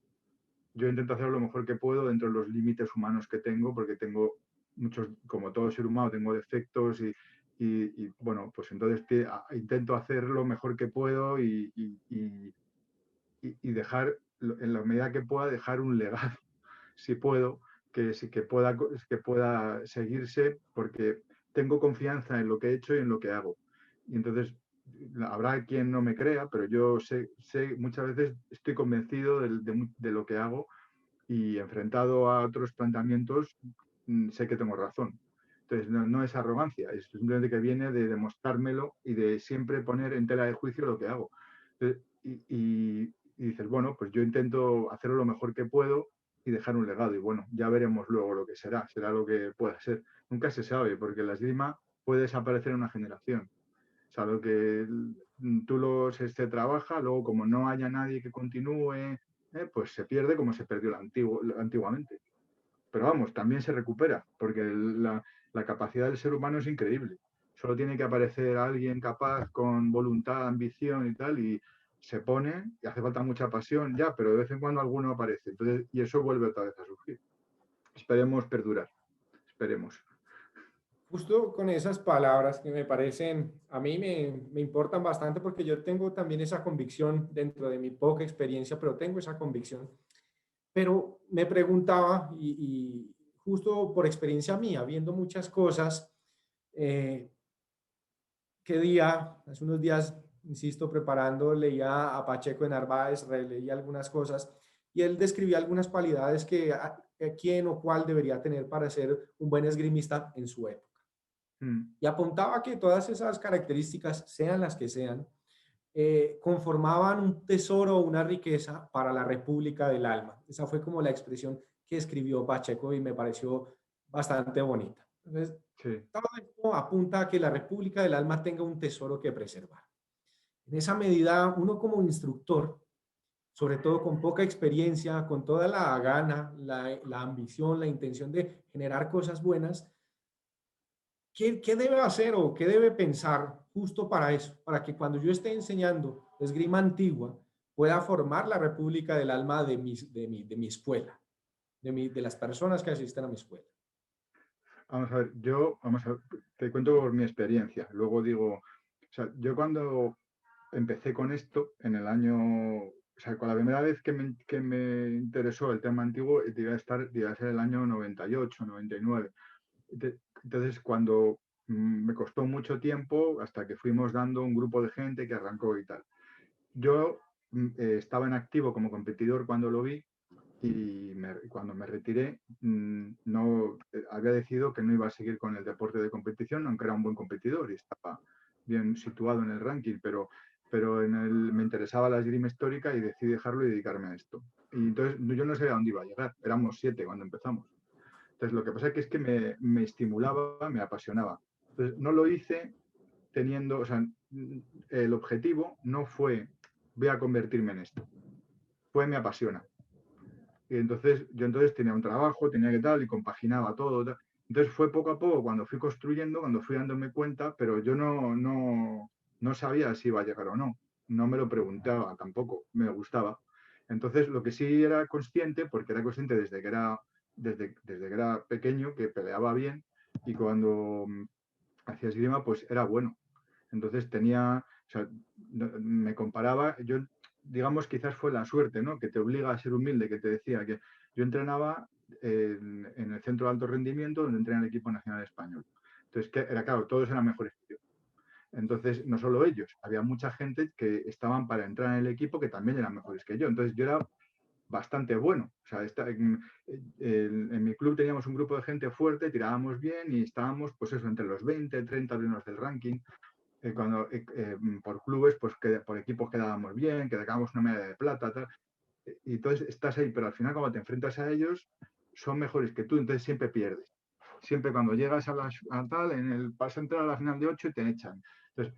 [SPEAKER 2] Yo intento hacerlo lo mejor que puedo dentro de los límites humanos que tengo, porque tengo muchos, como todo ser humano, tengo defectos y bueno, pues entonces intento hacer lo mejor que puedo y dejar, en la medida que pueda, dejar un legado, si puedo, que pueda seguirse, porque tengo confianza en lo que he hecho y en lo que hago. Y entonces habrá quien no me crea, pero yo sé muchas veces estoy convencido de lo que hago y enfrentado a otros planteamientos, sé que tengo razón. Entonces, no es arrogancia, es simplemente que viene de demostrármelo y de siempre poner en tela de juicio lo que hago. Y dices, bueno, pues yo intento hacerlo lo mejor que puedo y dejar un legado. Y bueno, ya veremos luego lo que será lo que pueda ser. Nunca se sabe, porque la esgrima puede desaparecer en una generación. O sea, lo que se trabaja, luego como no haya nadie que continúe, pues se pierde como se perdió antiguamente. Pero vamos, también se recupera, porque la capacidad del ser humano es increíble. Solo tiene que aparecer alguien capaz con voluntad, ambición y tal, y se pone, y hace falta mucha pasión ya, pero de vez en cuando alguno aparece. Entonces, y eso vuelve otra vez a surgir. Esperemos perdurar, esperemos.
[SPEAKER 1] Justo con esas palabras que me parecen, a mí me importan bastante porque yo tengo también esa convicción dentro de mi poca experiencia, pero tengo esa convicción. Pero me preguntaba, y justo por experiencia mía, viendo muchas cosas, eh, qué día, hace unos días, insisto, preparando, leía a Pacheco de Narváez, releí algunas cosas, y él describía algunas cualidades que quién o cuál debería tener para ser un buen esgrimista en su época.
[SPEAKER 2] Mm.
[SPEAKER 1] Y apuntaba que todas esas características, sean las que sean, conformaban un tesoro o una riqueza para la República del Alma. Esa fue como la expresión que escribió Pacheco y me pareció bastante bonita. Entonces,
[SPEAKER 2] sí.
[SPEAKER 1] todo esto apunta a que la República del Alma tenga un tesoro que preservar. En esa medida, uno como instructor, sobre todo con poca experiencia, con toda la gana, la ambición, la intención de generar cosas buenas, ¿qué debe hacer o qué debe pensar justo para eso? Para que cuando yo esté enseñando esgrima antigua, pueda formar la República del Alma de mi escuela, de las personas que asisten a mi escuela.
[SPEAKER 2] Vamos a ver, vamos a ver, te cuento por mi experiencia. Luego digo, o sea, yo cuando empecé con esto en el año, o sea, con la primera vez que me interesó el tema antiguo, debía ser el año 98, 99. Entonces, cuando me costó mucho tiempo hasta que fuimos dando un grupo de gente que arrancó y tal. Yo estaba en activo como competidor cuando lo vi y cuando me retiré, no había decidido que no iba a seguir con el deporte de competición, aunque era un buen competidor y estaba bien situado en el ranking, pero me interesaba la esgrima histórica y decidí dejarlo y dedicarme a esto. Y entonces yo no sabía a dónde iba a llegar, éramos 7 cuando empezamos. Entonces lo que pasa es que me estimulaba, me apasionaba. Entonces no lo hice teniendo, o sea, el objetivo no fue voy a convertirme en esto, fue me apasiona. Y entonces yo entonces tenía un trabajo, tenía que tal, y compaginaba todo. Tal. Entonces fue poco a poco cuando fui construyendo, cuando fui dándome cuenta, pero yo no sabía si iba a llegar o no. No me lo preguntaba tampoco, me gustaba. Entonces lo que sí era consciente, porque era consciente desde que era pequeño, que peleaba bien, y cuando hacía esgrima, pues era bueno. Entonces o sea, me comparaba, yo digamos quizás fue la suerte, ¿no? Que te obliga a ser humilde, que te decía que yo entrenaba en el centro de alto rendimiento donde entrena el equipo nacional español. Entonces, que era claro, todos eran mejores que yo. Entonces, no solo ellos, había mucha gente que estaban para entrar en el equipo que también eran mejores que yo. Entonces, yo era bastante bueno. O sea, en mi club teníamos un grupo de gente fuerte, tirábamos bien y estábamos, pues eso, entre los 20, 30 primeros del ranking por clubes, pues por equipos quedábamos bien, que sacábamos una medalla de plata, tal. Y entonces estás ahí, pero al final cuando te enfrentas a ellos, son mejores que tú, entonces siempre pierdes. Siempre cuando llegas a tal, vas a entrar a la final de 8 y te echan. Entonces,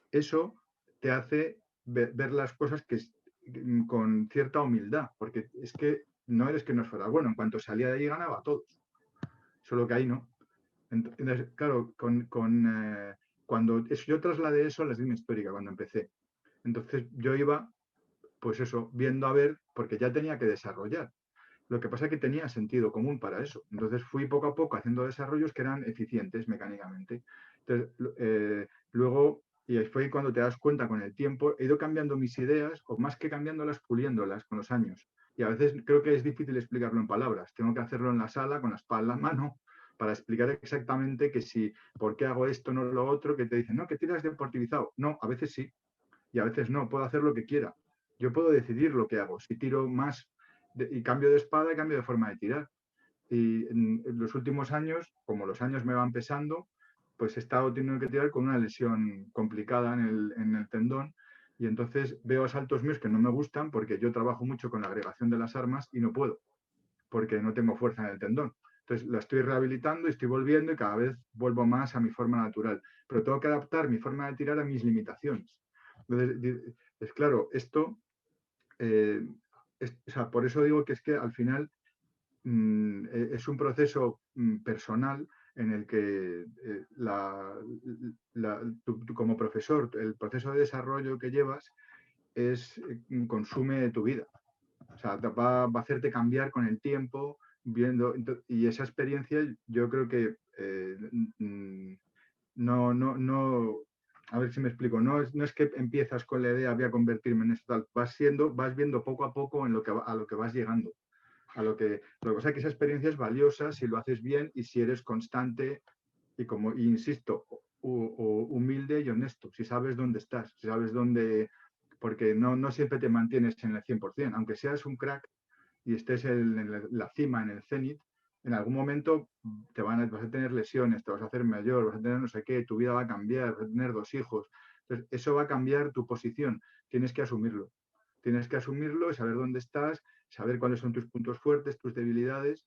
[SPEAKER 2] eso te hace ver las cosas con cierta humildad, porque es que no eres que no fuera bueno, en cuanto salía de ahí ganaba a todos, solo que ahí no. Entonces, claro, cuando yo trasladé eso a la esgrima histórica cuando empecé. Entonces yo iba, pues eso, viendo a ver, porque ya tenía que desarrollar. Lo que pasa es que tenía sentido común para eso. Entonces fui poco a poco haciendo desarrollos que eran eficientes mecánicamente. Entonces, luego, y ahí fue cuando te das cuenta con el tiempo, he ido cambiando mis ideas, o más que cambiándolas, puliéndolas con los años. Y a veces creo que es difícil explicarlo en palabras. Tengo que hacerlo en la sala, con la espada en la mano, para explicar exactamente que si, por qué hago esto, no lo otro, que te dicen, no, que tiras deportivizado. No, a veces sí, y a veces no, puedo hacer lo que quiera. Yo puedo decidir lo que hago. Si tiro más y cambio de espada, cambio de forma de tirar. Y en los últimos años, como los años me van pesando, pues he estado teniendo que tirar con una lesión complicada en el tendón. Y entonces veo asaltos míos que no me gustan porque yo trabajo mucho con la agregación de las armas y no puedo, porque no tengo fuerza en el tendón. Entonces la estoy rehabilitando y estoy volviendo y cada vez vuelvo más a mi forma natural. Pero tengo que adaptar mi forma de tirar a mis limitaciones. Entonces, es claro, esto, o sea, por eso digo que es que al final es un proceso personal en el que tú como profesor, el proceso de desarrollo que llevas consume tu vida. O sea, va a hacerte cambiar con el tiempo, viendo, y esa experiencia yo creo que no, a ver si me explico, no es que empiezas con la idea voy a convertirme en esto, vas viendo poco a poco a lo que vas llegando. Lo que pasa es que esa experiencia es valiosa si lo haces bien y si eres constante y insisto, humilde y honesto, si sabes dónde estás, si sabes dónde, porque no siempre te mantienes en el 100%, aunque seas un crack y estés en la cima, en el cenit, en algún momento vas a tener lesiones, te vas a hacer mayor, vas a tener no sé qué, tu vida va a cambiar, vas a tener 2 hijos. Entonces, eso va a cambiar tu posición. Tienes que asumirlo. Tienes que asumirlo y saber dónde estás, saber cuáles son tus puntos fuertes, tus debilidades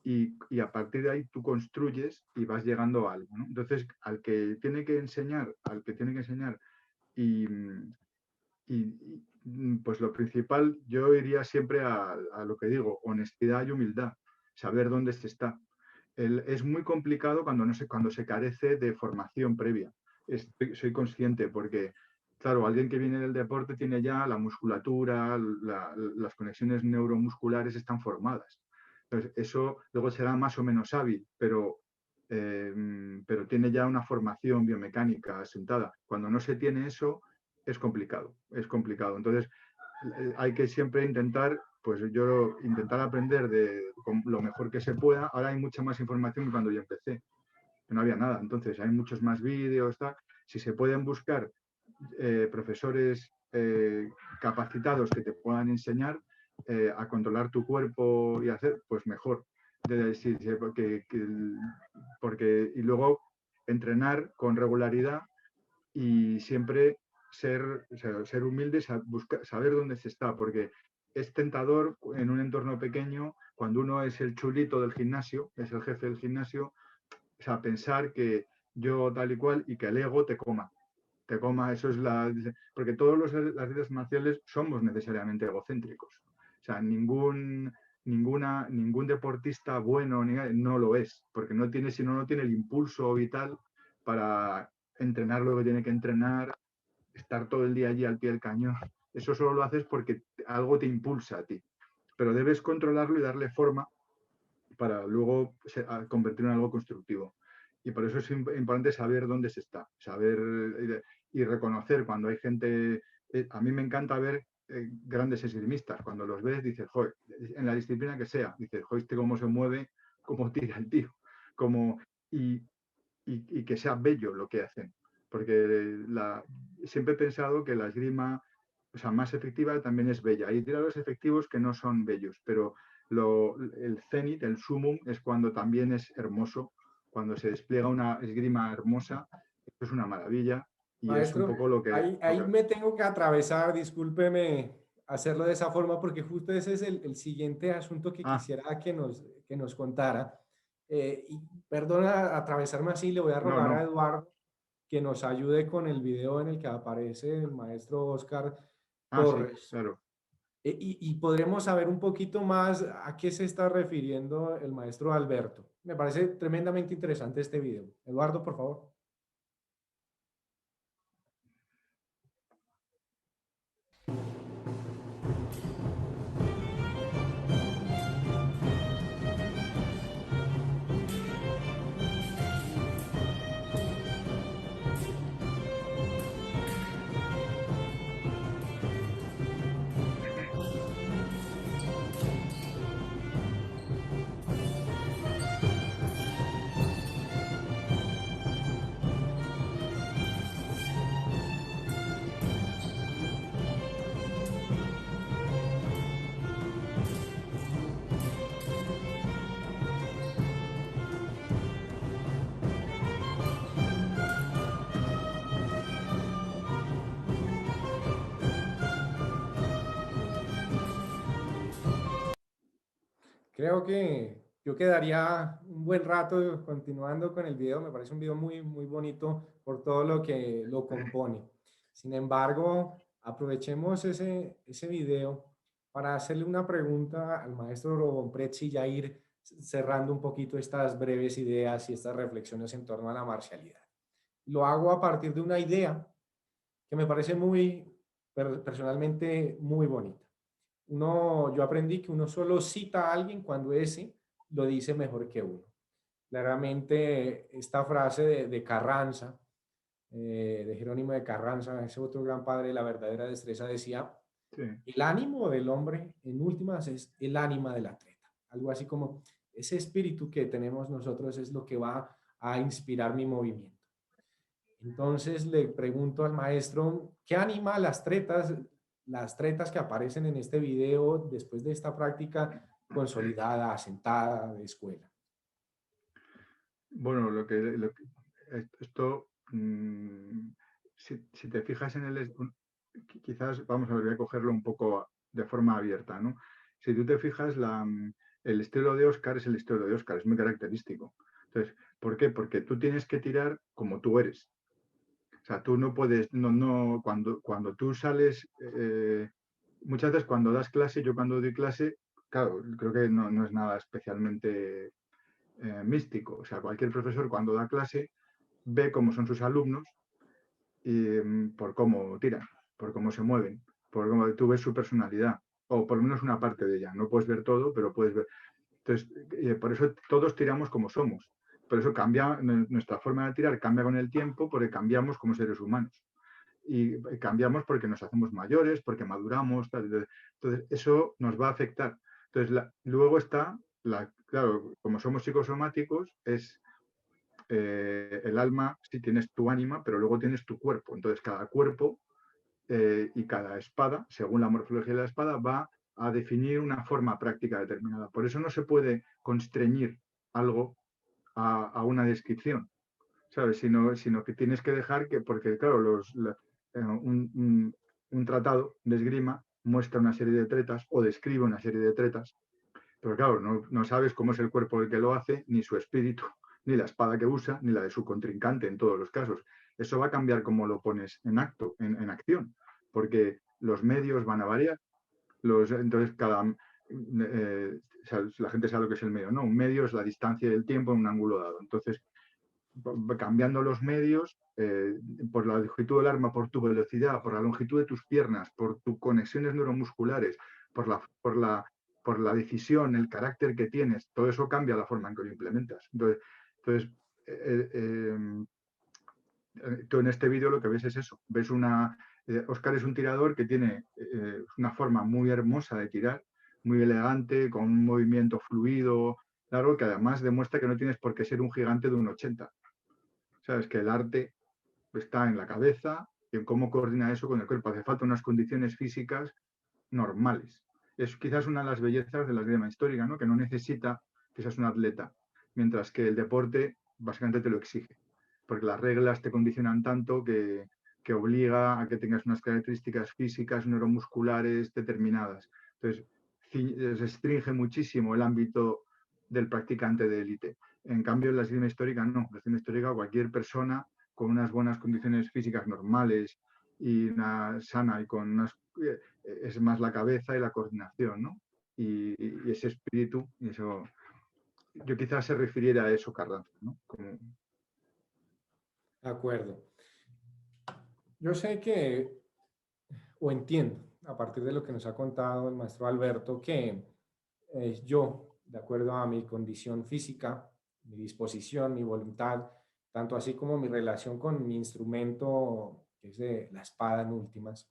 [SPEAKER 2] y a partir de ahí tú construyes y vas llegando a algo, ¿no? Entonces, al que tiene que enseñar y, pues lo principal, yo iría siempre a lo que digo, honestidad y humildad, saber dónde se está. Es muy complicado cuando se carece de formación previa. Soy consciente porque, claro, alguien que viene del deporte tiene ya la musculatura, las conexiones neuromusculares están formadas. Entonces, eso luego será más o menos hábil, pero tiene ya una formación biomecánica asentada. Cuando no se tiene eso, es complicado, es complicado. Entonces, hay que siempre intentar, pues yo intentar aprender lo mejor que se pueda. Ahora hay mucha más información que cuando yo empecé, que no había nada. Entonces, hay muchos más vídeos, tal. Si se pueden buscar profesores capacitados que te puedan enseñar a controlar tu cuerpo y hacer, pues mejor. Y luego entrenar con regularidad y siempre ser humilde, saber dónde se está, porque es tentador en un entorno pequeño, cuando uno es el chulito del gimnasio, es el jefe del gimnasio, o sea, pensar que yo tal y cual y que el ego te coma, eso es porque todos las artes marciales somos necesariamente egocéntricos. O sea, ningún deportista bueno no lo es, porque si no tiene el impulso vital para entrenar lo que tiene que entrenar, estar todo el día allí al pie del cañón. Eso solo lo haces porque algo te impulsa a ti. Pero debes controlarlo y darle forma para luego convertirlo en algo constructivo. Y por eso es importante saber dónde se está, saber y reconocer cuando hay gente. A mí me encanta ver grandes esgrimistas. Cuando los ves, dices, joder, en la disciplina que sea, dices, joder, cómo se mueve, cómo tira el tío, cómo, y, y que sea bello lo que hacen. Porque siempre he pensado que la esgrima, o sea, más efectiva también es bella. Hay tiradores efectivos que no son bellos, pero el cenit, el sumum, es cuando también es hermoso, cuando se despliega una esgrima hermosa, esto es una maravilla y es un
[SPEAKER 1] Maestro,
[SPEAKER 2] poco lo que...
[SPEAKER 1] ahí me tengo que atravesar, discúlpeme hacerlo de esa forma, porque justo ese es el siguiente asunto que
[SPEAKER 2] Ah,
[SPEAKER 1] quisiera que nos contara. Y perdona atravesarme así, le voy a
[SPEAKER 2] no,
[SPEAKER 1] rogar a
[SPEAKER 2] no.
[SPEAKER 1] Eduardo que nos ayude con el video en el que aparece el maestro Oscar
[SPEAKER 2] Ah, sí,
[SPEAKER 1] Torres.
[SPEAKER 2] claro.
[SPEAKER 1] Y podremos saber un poquito más a qué se está refiriendo el maestro Alberto. Me parece tremendamente interesante este video. Eduardo, por favor. Creo que yo quedaría un buen rato continuando con el video. Me parece un video muy, muy bonito por todo lo que lo compone. Sin embargo, aprovechemos ese video para hacerle una pregunta al maestro Robón Pretz y ya ir cerrando un poquito estas breves ideas y estas reflexiones en torno a la marcialidad. Lo hago a partir de una idea que me parece personalmente muy bonita. Yo aprendí que uno solo cita a alguien cuando ese lo dice mejor que uno. Claramente, esta frase de Carranza, de Jerónimo de Carranza, ese otro gran padre de la verdadera destreza, decía,
[SPEAKER 2] Sí.
[SPEAKER 1] el ánimo del hombre, en últimas, es el ánima del atleta. Algo así como ese espíritu que tenemos nosotros es lo que va a inspirar mi movimiento. Entonces le pregunto al maestro, ¿qué anima a las tretas que aparecen en este video después de esta práctica consolidada, asentada de escuela?
[SPEAKER 2] Bueno, esto, si te fijas en quizás, vamos a ver, voy a cogerlo un poco de forma abierta, ¿no? Si tú te fijas, el estilo de Óscar es el estilo de Óscar, es muy característico. Entonces, ¿por qué? Porque tú tienes que tirar como tú eres. O sea, tú no puedes, cuando tú sales, muchas veces cuando das clase, yo cuando doy clase, claro, creo que no es nada especialmente místico. O sea, cualquier profesor cuando da clase ve cómo son sus alumnos y por cómo tiran, por cómo se mueven, por cómo tú ves su personalidad, o por lo menos una parte de ella. No puedes ver todo, pero puedes ver. Entonces, por eso todos tiramos como somos. Por eso cambia, nuestra forma de tirar cambia con el tiempo, porque cambiamos como seres humanos. Y cambiamos porque nos hacemos mayores, porque maduramos. Tal. Entonces, eso nos va a afectar. Entonces, luego está, claro, como somos psicosomáticos, es el alma, sí tienes tu ánima, pero luego tienes tu cuerpo. Entonces, cada cuerpo y cada espada, según la morfología de la espada, va a definir una forma práctica determinada. Por eso no se puede constreñir algo a una descripción, ¿sabes? Sino que tienes que dejar que, porque claro, un tratado de esgrima muestra una serie de tretas o describe una serie de tretas, pero claro, no sabes cómo es el cuerpo el que lo hace, ni su espíritu, ni la espada que usa, ni la de su contrincante en todos los casos. Eso va a cambiar cómo lo pones en acto, en acción, porque los medios van a variar. Entonces, la gente sabe lo que es el medio, ¿no? Un medio es la distancia del tiempo en un ángulo dado. Entonces, cambiando los medios, por la longitud del arma, por tu velocidad, por la longitud de tus piernas, por tus conexiones neuromusculares, por la decisión, el carácter que tienes, todo eso cambia la forma en que lo implementas. Entonces eh, eh, tú en este vídeo lo que ves es eso. Ves Óscar es un tirador que tiene una forma muy hermosa de tirar, muy elegante, con un movimiento fluido, claro, que además demuestra que no tienes por qué ser un gigante de un 80. Sabes que el arte está en la cabeza y en cómo coordina eso con el cuerpo. Hace falta unas condiciones físicas normales. Es quizás una de las bellezas de la esgrima histórica, ¿no? Que no necesita que seas un atleta, mientras que el deporte básicamente te lo exige, porque las reglas te condicionan tanto que obliga a que tengas unas características físicas, neuromusculares determinadas. Entonces, restringe muchísimo el ámbito del practicante de élite. En cambio, en la esgrima histórica no. En la esgrima histórica cualquier persona con unas buenas condiciones físicas normales y una sana y con unas es más la cabeza y la coordinación, ¿no? Y ese espíritu, y eso, yo quizás se refiriera a eso Carranza, ¿no? Como...
[SPEAKER 1] De acuerdo. Yo sé que, o entiendo, a partir de lo que nos ha contado el maestro Alberto, que yo, de acuerdo a mi condición física, mi disposición, mi voluntad, tanto así como mi relación con mi instrumento, que es de la espada en últimas,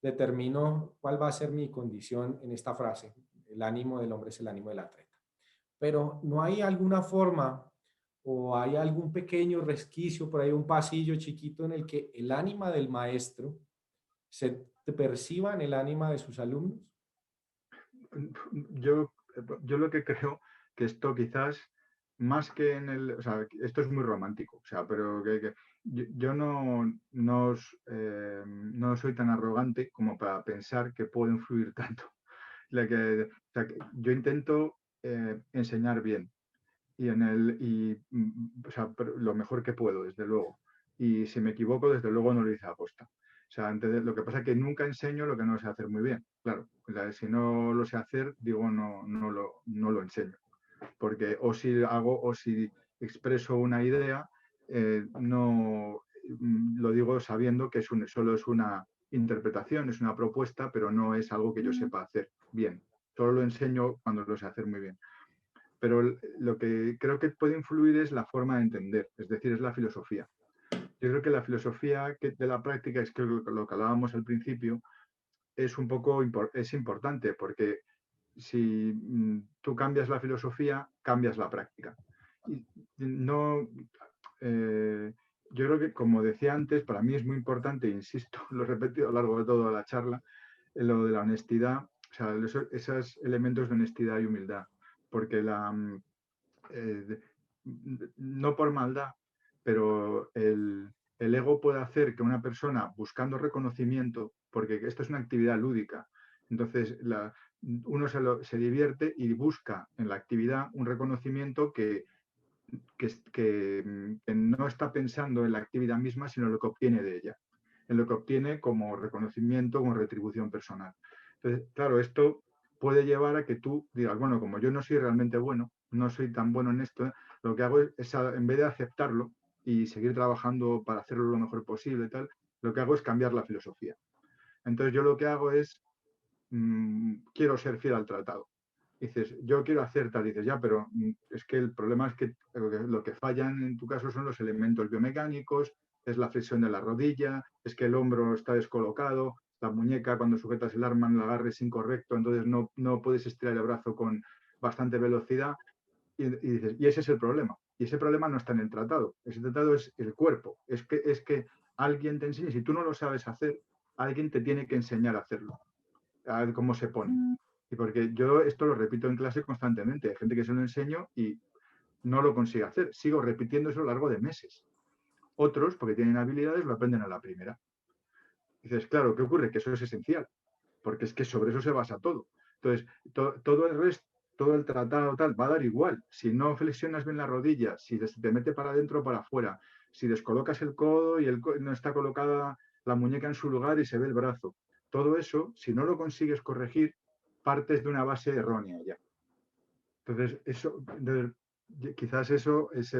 [SPEAKER 1] determino cuál va a ser mi condición en esta frase. El ánimo del hombre es el ánimo del atleta. Pero no hay alguna forma o hay algún pequeño resquicio, por ahí un pasillo chiquito en el que el ánima del maestro se perciba en el ánima de sus alumnos.
[SPEAKER 2] Yo, yo lo que creo que esto quizás más que o sea, esto es muy romántico, o sea, pero yo no soy tan arrogante como para pensar que puedo influir tanto. O sea, que yo intento enseñar bien o sea, lo mejor que puedo, desde luego. Y si me equivoco, desde luego no lo hice a posta. O sea, lo que pasa es que nunca enseño lo que no sé hacer muy bien. Claro, si no lo sé hacer, digo, no lo enseño. Porque o si hago, o si expreso una idea, no lo digo sabiendo que solo es una interpretación, es una propuesta, pero no es algo que yo sepa hacer bien. Solo lo enseño cuando lo sé hacer muy bien. Pero lo que creo que puede influir es la forma de entender, es decir, es la filosofía. Yo creo que la filosofía de la práctica, es que lo que hablábamos al principio, es un poco es importante, porque si tú cambias la filosofía, cambias la práctica. Y no, eh, yo creo que, como decía antes, para mí es muy importante, insisto, lo he repetido a lo largo de toda la charla, lo de la honestidad, o sea, esos elementos de honestidad y humildad, porque eh, no por maldad, pero el ego puede hacer que una persona buscando reconocimiento, porque esto es una actividad lúdica, entonces uno se divierte y busca en la actividad un reconocimiento que no está pensando en la actividad misma, sino en lo que obtiene de ella, en lo que obtiene como reconocimiento, como retribución personal. Entonces, claro, esto puede llevar a que tú digas, bueno, como yo no soy realmente bueno, no soy tan bueno en esto, lo que hago es en vez de aceptarlo y seguir trabajando para hacerlo lo mejor posible, tal, lo que hago es cambiar la filosofía. Entonces yo lo que hago es, quiero ser fiel al tratado. Dices, yo quiero hacer tal, dices, ya, pero es que el problema es que lo que fallan en tu caso son los elementos biomecánicos, es la flexión de la rodilla, es que el hombro está descolocado, la muñeca cuando sujetas el arma, el agarre es incorrecto, entonces no puedes estirar el brazo con bastante velocidad dices, y ese es el problema. Y ese problema no está en el tratado, ese tratado es el cuerpo, es que alguien te enseña, si tú no lo sabes hacer, alguien te tiene que enseñar a hacerlo, a ver cómo se pone. Y porque yo esto lo repito en clase constantemente. Hay gente que se lo enseño y no lo consigue hacer. Sigo repitiendo eso a lo largo de meses. Otros, porque tienen habilidades, lo aprenden a la primera. Y dices, claro, ¿qué ocurre? Que eso es esencial, porque es que sobre eso se basa todo. Entonces, todo el resto, todo el tratado tal, va a dar igual. Si no flexionas bien la rodilla, si te mete para adentro o para afuera, si descolocas el codo y no está colocada la muñeca en su lugar y se ve el brazo. Todo eso, si no lo consigues corregir, partes de una base errónea ya. Entonces, quizás eso es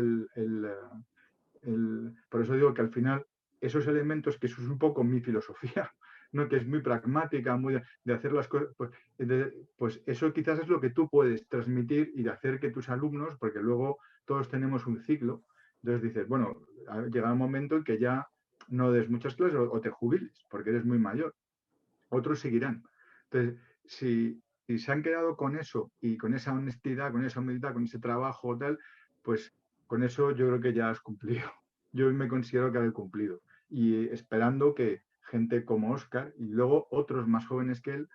[SPEAKER 2] por eso digo que al final esos elementos, que eso es un poco mi filosofía, ¿no? Que es muy pragmática, muy de hacer las cosas, pues eso quizás es lo que tú puedes transmitir y de hacer que tus alumnos, porque luego todos tenemos un ciclo, entonces dices, bueno, llega un momento en que ya no des muchas clases o te jubiles, porque eres muy mayor. Otros seguirán. Entonces, si se han quedado con eso y con esa honestidad, con esa humildad, con ese trabajo tal, pues con eso yo creo que ya has cumplido. Yo me considero que haber cumplido. Y esperando que gente como Oscar y luego otros más jóvenes que él,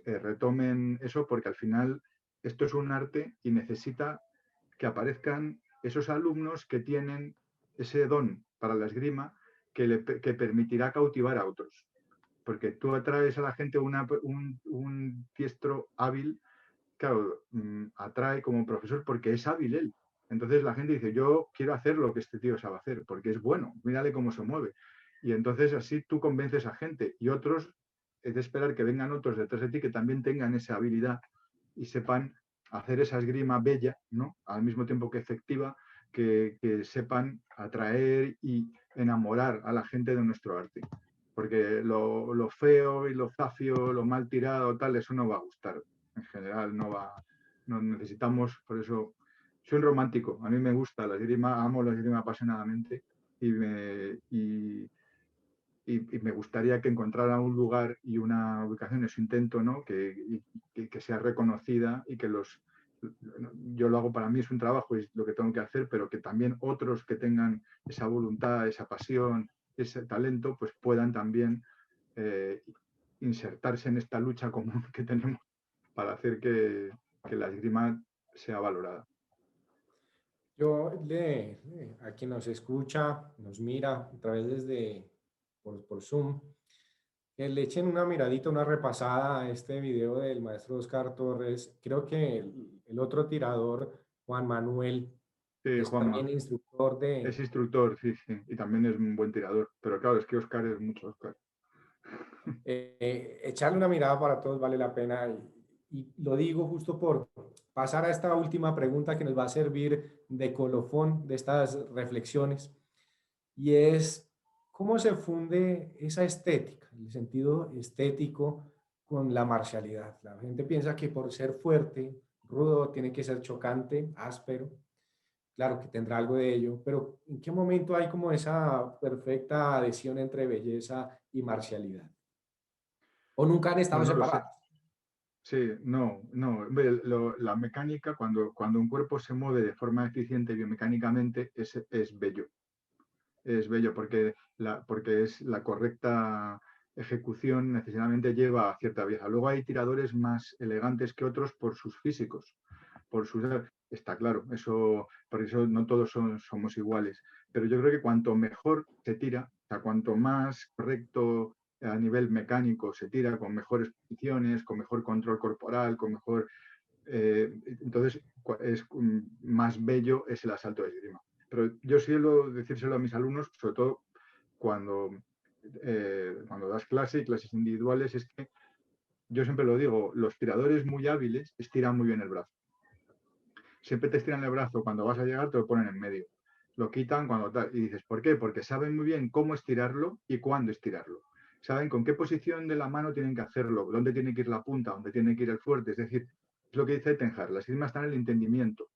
[SPEAKER 2] retomen eso, porque al final esto es un arte y necesita que aparezcan esos alumnos que tienen ese don para la esgrima que permitirá cautivar a otros, porque tú atraes a la gente un diestro hábil, claro, atrae como profesor porque es hábil él. Entonces la gente dice, yo quiero hacer lo que este tío sabe hacer, porque es bueno, mírale cómo se mueve. Y entonces así tú convences a gente y otros, es de esperar que vengan otros detrás de ti que también tengan esa habilidad y sepan hacer esa esgrima bella, ¿no? Al mismo tiempo que efectiva, que sepan atraer y enamorar a la gente de nuestro arte, porque lo feo y lo zafio, lo mal tirado, tal, eso no va a gustar. En general no va, no necesitamos, por eso soy un romántico, a mí me gusta la esgrima, amo la esgrima apasionadamente y me gustaría que encontrara un lugar y una ubicación, eso intento, ¿no? Que sea reconocida y que yo lo hago para mí, es un trabajo y es lo que tengo que hacer, pero que también otros que tengan esa voluntad, esa pasión, ese talento, pues puedan también eh, insertarse en esta lucha común que tenemos para hacer que la esgrima sea valorada.
[SPEAKER 1] A quien nos escucha, nos mira a través por Zoom, que le echen una miradita, una repasada a este video del maestro Oscar Torres. Creo que el otro tirador, Juan Manuel,
[SPEAKER 2] Sí,
[SPEAKER 1] es
[SPEAKER 2] Juanma,
[SPEAKER 1] también instructor
[SPEAKER 2] es instructor, sí, sí, y también es un buen tirador, pero claro, es que Oscar es mucho Oscar.
[SPEAKER 1] echarle una mirada para todos vale la pena. Y lo digo justo por pasar a esta última pregunta que nos va a servir de colofón de estas reflexiones. Y es, ¿cómo se funde esa estética, el sentido estético con la marcialidad? La gente piensa que por ser fuerte, rudo, tiene que ser chocante, áspero. Claro que tendrá algo de ello, pero ¿en qué momento hay como esa perfecta adhesión entre belleza y marcialidad? ¿O nunca han
[SPEAKER 2] Pues
[SPEAKER 1] estado
[SPEAKER 2] no lo sé.
[SPEAKER 1] separados?
[SPEAKER 2] Sí, no, no. La mecánica, cuando un cuerpo se mueve de forma eficiente biomecánicamente, es bello. Es bello porque es la correcta ejecución necesariamente lleva a cierta belleza. Luego hay tiradores más elegantes que otros por sus físicos, por sus... Está claro, por eso no todos somos iguales. Pero yo creo que cuanto mejor se tira, o sea, cuanto más correcto a nivel mecánico se tira con mejores posiciones, con mejor control corporal, con mejor... entonces, es más bello es el asalto de esgrima. Pero yo suelo decírselo a mis alumnos, sobre todo cuando, cuando das clases individuales, es que yo siempre lo digo, los tiradores muy hábiles estiran muy bien el brazo. Siempre te estiran el brazo, cuando vas a llegar te lo ponen en medio. Lo quitan cuando tal. Y dices, ¿por qué? Porque saben muy bien cómo estirarlo y cuándo estirarlo. Saben con qué posición de la mano tienen que hacerlo, dónde tiene que ir la punta, dónde tiene que ir el fuerte. Es decir, es lo que dice Tenjar, la esgrima está en el entendimiento.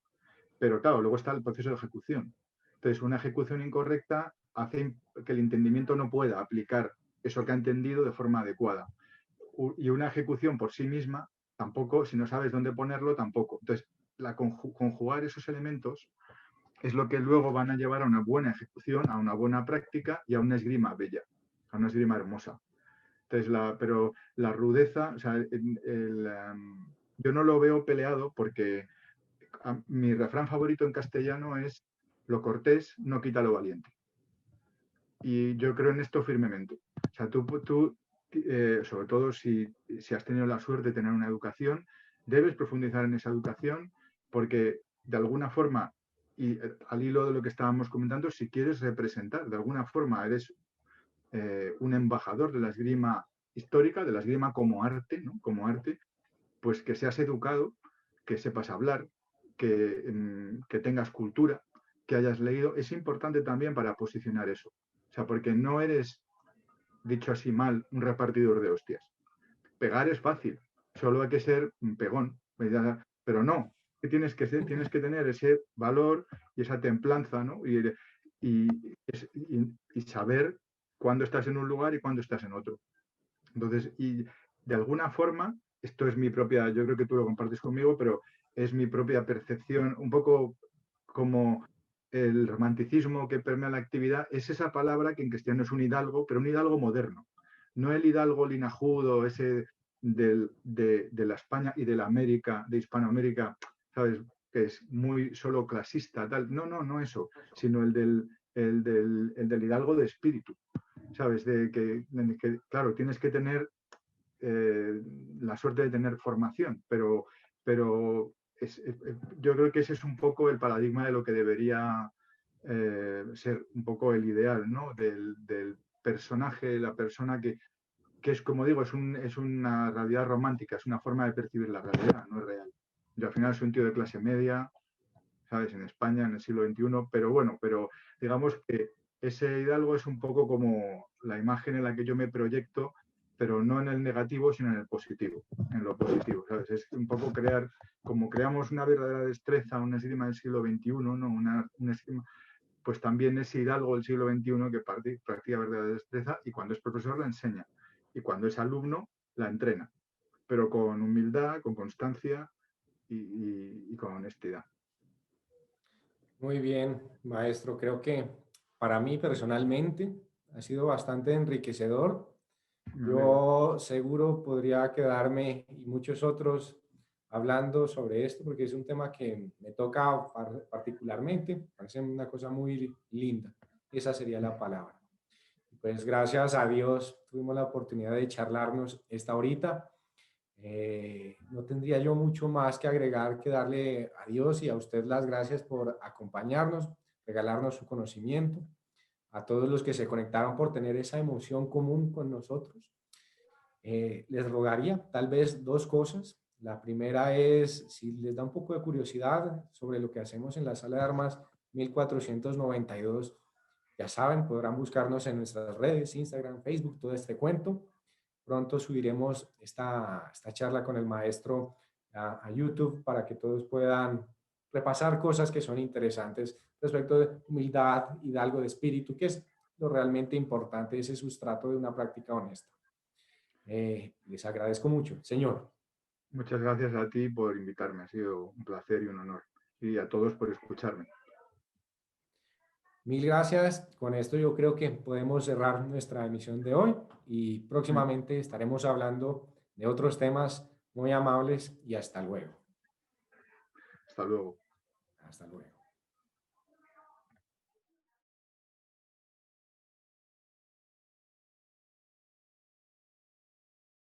[SPEAKER 2] Pero claro, luego está el proceso de ejecución. Entonces, una ejecución incorrecta hace que el entendimiento no pueda aplicar eso que ha entendido de forma adecuada. Y una ejecución por sí misma, tampoco, si no sabes dónde ponerlo, tampoco. Entonces, conjugar esos elementos es lo que luego van a llevar a una buena ejecución, a una buena práctica y a una esgrima bella, a una esgrima hermosa. Entonces, pero la rudeza, o sea, yo no lo veo peleado porque mi refrán favorito en castellano es lo cortés no quita lo valiente. Y yo creo en esto firmemente. O sea, tú sobre todo si has tenido la suerte de tener una educación, debes profundizar en esa educación porque de alguna forma, y al hilo de lo que estábamos comentando, si quieres representar, de alguna forma eres un embajador de la esgrima histórica, de la esgrima como arte, ¿no? Como arte, pues que seas educado, que sepas hablar, que tengas cultura, que hayas leído, es importante también para posicionar eso. O sea, porque no eres, dicho así mal, un repartidor de hostias. Pegar es fácil, solo hay que ser un pegón, pero no, que tienes que ser, tienes que tener ese valor y esa templanza, ¿no? Y saber cuándo estás en un lugar y cuándo estás en otro. Entonces, y de alguna forma, esto es mi propia, yo creo que tú lo compartes conmigo, pero es mi propia percepción, un poco como el romanticismo que permea la actividad, es esa palabra que en cristiano es un hidalgo, pero un hidalgo moderno. No el hidalgo linajudo, ese de la España y de la América, de Hispanoamérica, ¿sabes? Que es muy solo clasista, tal. No, no, no eso, sino el del hidalgo de espíritu, ¿sabes? De que claro, tienes que tener la suerte de tener formación, pero yo creo que ese es un poco el paradigma de lo que debería ser un poco el ideal, ¿no? Del personaje, la persona que es, como digo, es una realidad romántica, es una forma de percibir la realidad, no es real. Yo al final soy un tío de clase media, ¿sabes? En España, en el siglo XXI, pero bueno, pero digamos que ese hidalgo es un poco como la imagen en la que yo me proyecto, pero no en el negativo, sino en el positivo, en lo positivo, ¿sabes? Es un poco crear, como creamos una verdadera destreza, una esgrima del siglo XXI, ¿no? Una esgrima, pues también ese hidalgo del siglo XXI que practica verdadera destreza y cuando es profesor la enseña y cuando es alumno la entrena, pero con humildad, con constancia y con honestidad.
[SPEAKER 1] Muy bien, maestro. Creo que para mí personalmente ha sido bastante enriquecedor.
[SPEAKER 2] Me alegro.
[SPEAKER 1] Yo seguro podría quedarme y muchos otros hablando sobre esto porque es un tema que me toca particularmente. Parece una cosa muy linda. Esa sería la palabra. Pues gracias a Dios tuvimos la oportunidad de charlarnos esta horita. No tendría yo mucho más que agregar que darle a Dios y a usted las gracias por acompañarnos, regalarnos su conocimiento, a todos los que se conectaron por tener esa emoción común con nosotros. Les rogaría tal vez dos cosas. La primera es, si les da un poco de curiosidad sobre lo que hacemos en la sala de armas 1492, ya saben, podrán buscarnos en nuestras redes, Instagram, Facebook, todo este cuento. Pronto subiremos esta charla con el maestro a YouTube para que todos puedan repasar cosas que son interesantes respecto de humildad y de algo de espíritu, que es lo realmente importante, ese sustrato de una práctica honesta. Les agradezco mucho, señor.
[SPEAKER 2] Muchas gracias a ti por invitarme, ha sido un placer y un honor. Y a todos por escucharme.
[SPEAKER 1] Mil gracias. Con esto yo creo que podemos cerrar nuestra emisión de hoy y próximamente estaremos hablando de otros temas muy amables y hasta luego.
[SPEAKER 2] Hasta luego.
[SPEAKER 1] Hasta luego.